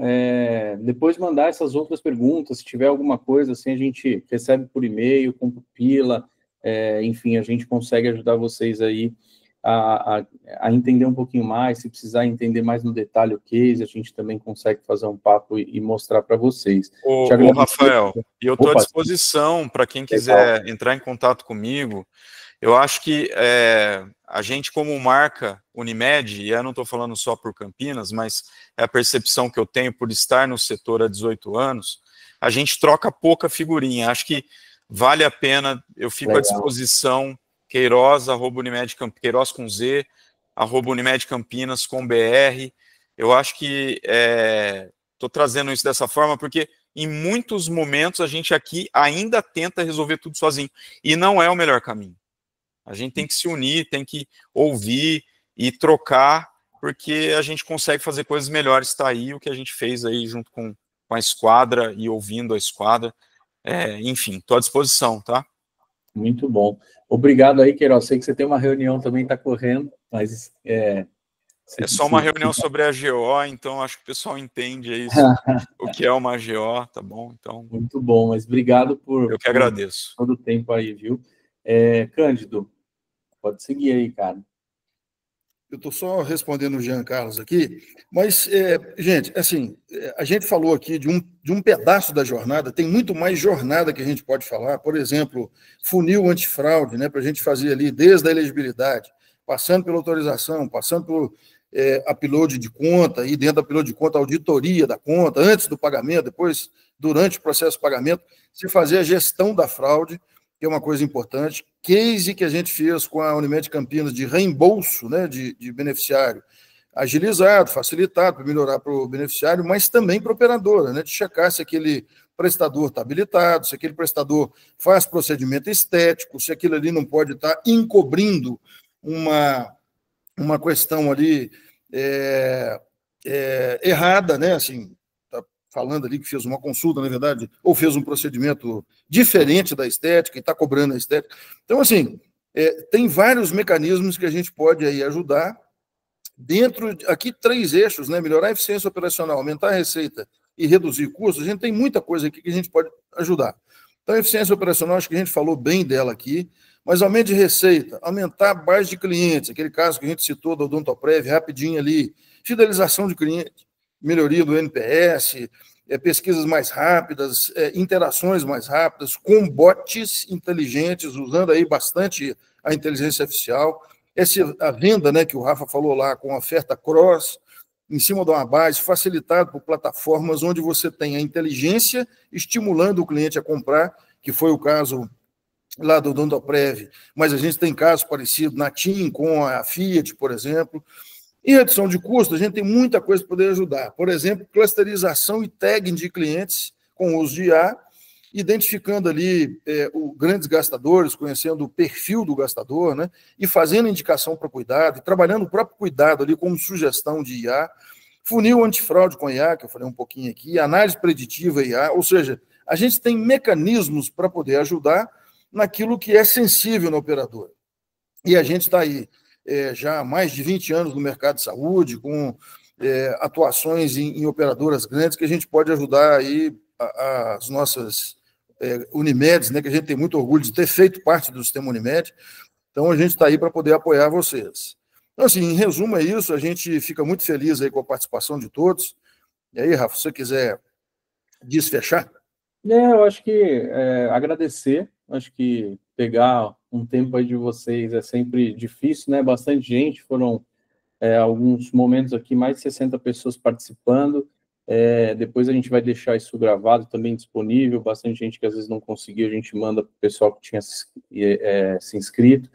depois mandar essas outras perguntas, se tiver alguma coisa assim, a gente recebe por e-mail, compila, enfim, a gente consegue ajudar vocês aí a entender um pouquinho mais, se precisar entender mais no detalhe o case, a gente também consegue fazer um papo e mostrar para vocês. Ô, Rafael, e eu estou à disposição para quem quiser entrar em contato comigo. Eu acho que a gente, como marca Unimed, e eu não estou falando só por Campinas, mas é a percepção que eu tenho por estar no setor há 18 anos, a gente troca pouca figurinha. Acho que vale a pena, eu fico à disposição, Queiroz, @Unimed Campinas, Queiroz com Z, @Unimed Campinas com BR. Eu acho que estou trazendo isso dessa forma porque em muitos momentos a gente aqui ainda tenta resolver tudo sozinho, e não é o melhor caminho. A gente tem que se unir, tem que ouvir e trocar, porque a gente consegue fazer coisas melhores. Está aí o que a gente fez aí junto com a esquadra e ouvindo a esquadra. Enfim, estou à disposição, tá? Muito bom. Obrigado aí, Queiroz. Sei que você tem uma reunião também, está correndo, mas... É só uma reunião sobre a AGO, então acho que o pessoal entende isso, o que é uma AGO, tá bom? Então, muito bom, mas obrigado por... Eu que agradeço. Todo o tempo aí, viu? Cândido, pode seguir aí, cara. Eu estou só respondendo o Jean Carlos aqui, mas, gente, assim, a gente falou aqui de um pedaço da jornada, tem muito mais jornada que a gente pode falar, por exemplo, funil antifraude, né, para a gente fazer ali desde a elegibilidade, passando pela autorização, passando pelo upload de conta, e dentro do upload de conta, auditoria da conta, antes do pagamento, depois, durante o processo de pagamento, se fazer a gestão da fraude, que é uma coisa importante. Case que a gente fez com a Unimed Campinas de reembolso, né, de beneficiário, agilizado, facilitado, para melhorar para o beneficiário, mas também para a operadora, né, de checar se aquele prestador está habilitado, se aquele prestador faz procedimento estético, se aquilo ali não pode estar encobrindo uma questão ali errada, né, assim, falando ali que fez uma consulta, na verdade, ou fez um procedimento diferente da estética e está cobrando a estética. Então, assim, tem vários mecanismos que a gente pode aí ajudar dentro, aqui 3 eixos, né? Melhorar a eficiência operacional, aumentar a receita e reduzir custos. A gente tem muita coisa aqui que a gente pode ajudar. Então, a eficiência operacional, acho que a gente falou bem dela aqui, Mas aumento de receita, aumentar a base de clientes, aquele caso que a gente citou do Odontoprev, rapidinho ali, fidelização de clientes, melhoria do NPS, pesquisas mais rápidas, interações mais rápidas, com bots inteligentes, usando aí bastante a inteligência artificial, a venda, né, que o Rafa falou lá, com oferta cross, em cima de uma base, facilitado por plataformas onde você tem a inteligência estimulando o cliente a comprar, que foi o caso lá do Odontoprev, mas a gente tem casos parecidos na TIM com a Fiat, por exemplo. Em redução de custo, a gente tem muita coisa para poder ajudar. Por exemplo, clusterização e tagging de clientes com o uso de IA, identificando ali os grandes gastadores, conhecendo o perfil do gastador, né, e fazendo indicação para cuidado, e trabalhando o próprio cuidado ali como sugestão de IA, funil antifraude com IA, que eu falei um pouquinho aqui, análise preditiva IA, ou seja, a gente tem mecanismos para poder ajudar naquilo que é sensível na operadora. E a gente está aí já há mais de 20 anos no mercado de saúde, com atuações em operadoras grandes, que a gente pode ajudar aí as nossas Unimedes, né, que a gente tem muito orgulho de ter feito parte do sistema Unimed. Então, a gente está aí para poder apoiar vocês. Então, assim, em resumo é isso, a gente fica muito feliz aí com a participação de todos. E aí, Rafa, se você quiser desfechar. Eu acho que agradecer, acho que pegar um tempo aí de vocês é sempre difícil, né? Bastante gente, foram alguns momentos aqui, mais de 60 pessoas participando. Depois a gente vai deixar isso gravado também disponível, bastante gente que às vezes não conseguiu, a gente manda para o pessoal que tinha se inscrito.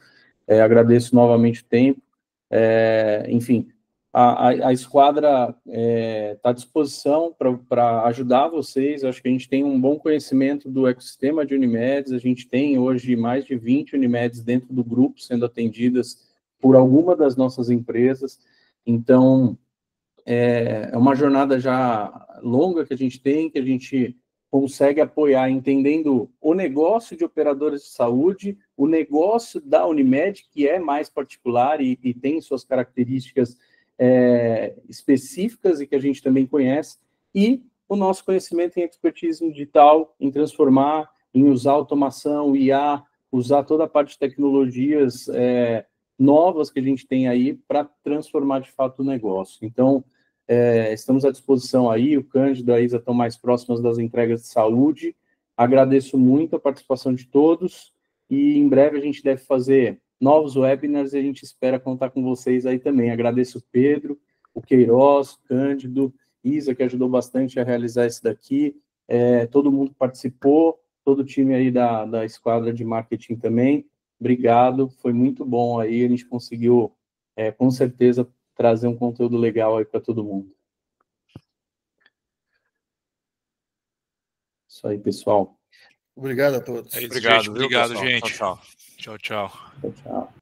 Agradeço novamente o tempo. Enfim, a esquadra está à disposição para ajudar vocês. Acho que a gente tem um bom conhecimento do ecossistema de Unimedes. A gente tem hoje mais de 20 Unimedes dentro do grupo sendo atendidas por alguma das nossas empresas. Então, é uma jornada já longa que a gente tem, que a gente consegue apoiar entendendo o negócio de operadoras de saúde, o negócio da Unimed, que é mais particular e tem suas características específicas e que a gente também conhece, e o nosso conhecimento em expertise digital, em transformar, em usar automação, IA, usar toda a parte de tecnologias novas que a gente tem aí para transformar de fato o negócio. Então, estamos à disposição aí, o Cândido e a Isa estão mais próximos das entregas de saúde. Agradeço muito a participação de todos e em breve a gente deve fazer novos webinars e a gente espera contar com vocês aí também. Agradeço o Pedro, o Queiroz, o Cândido, Isa, que ajudou bastante a realizar esse daqui, todo mundo participou, todo o time aí da esquadra de marketing também. Obrigado, foi muito bom aí, a gente conseguiu, com certeza, trazer um conteúdo legal aí para todo mundo. Isso aí, pessoal. Obrigado a todos. É isso, Obrigado, gente. Obrigado, pessoal. gente. Tchau, tchau. Tchau, tchau. Tchau, tchau.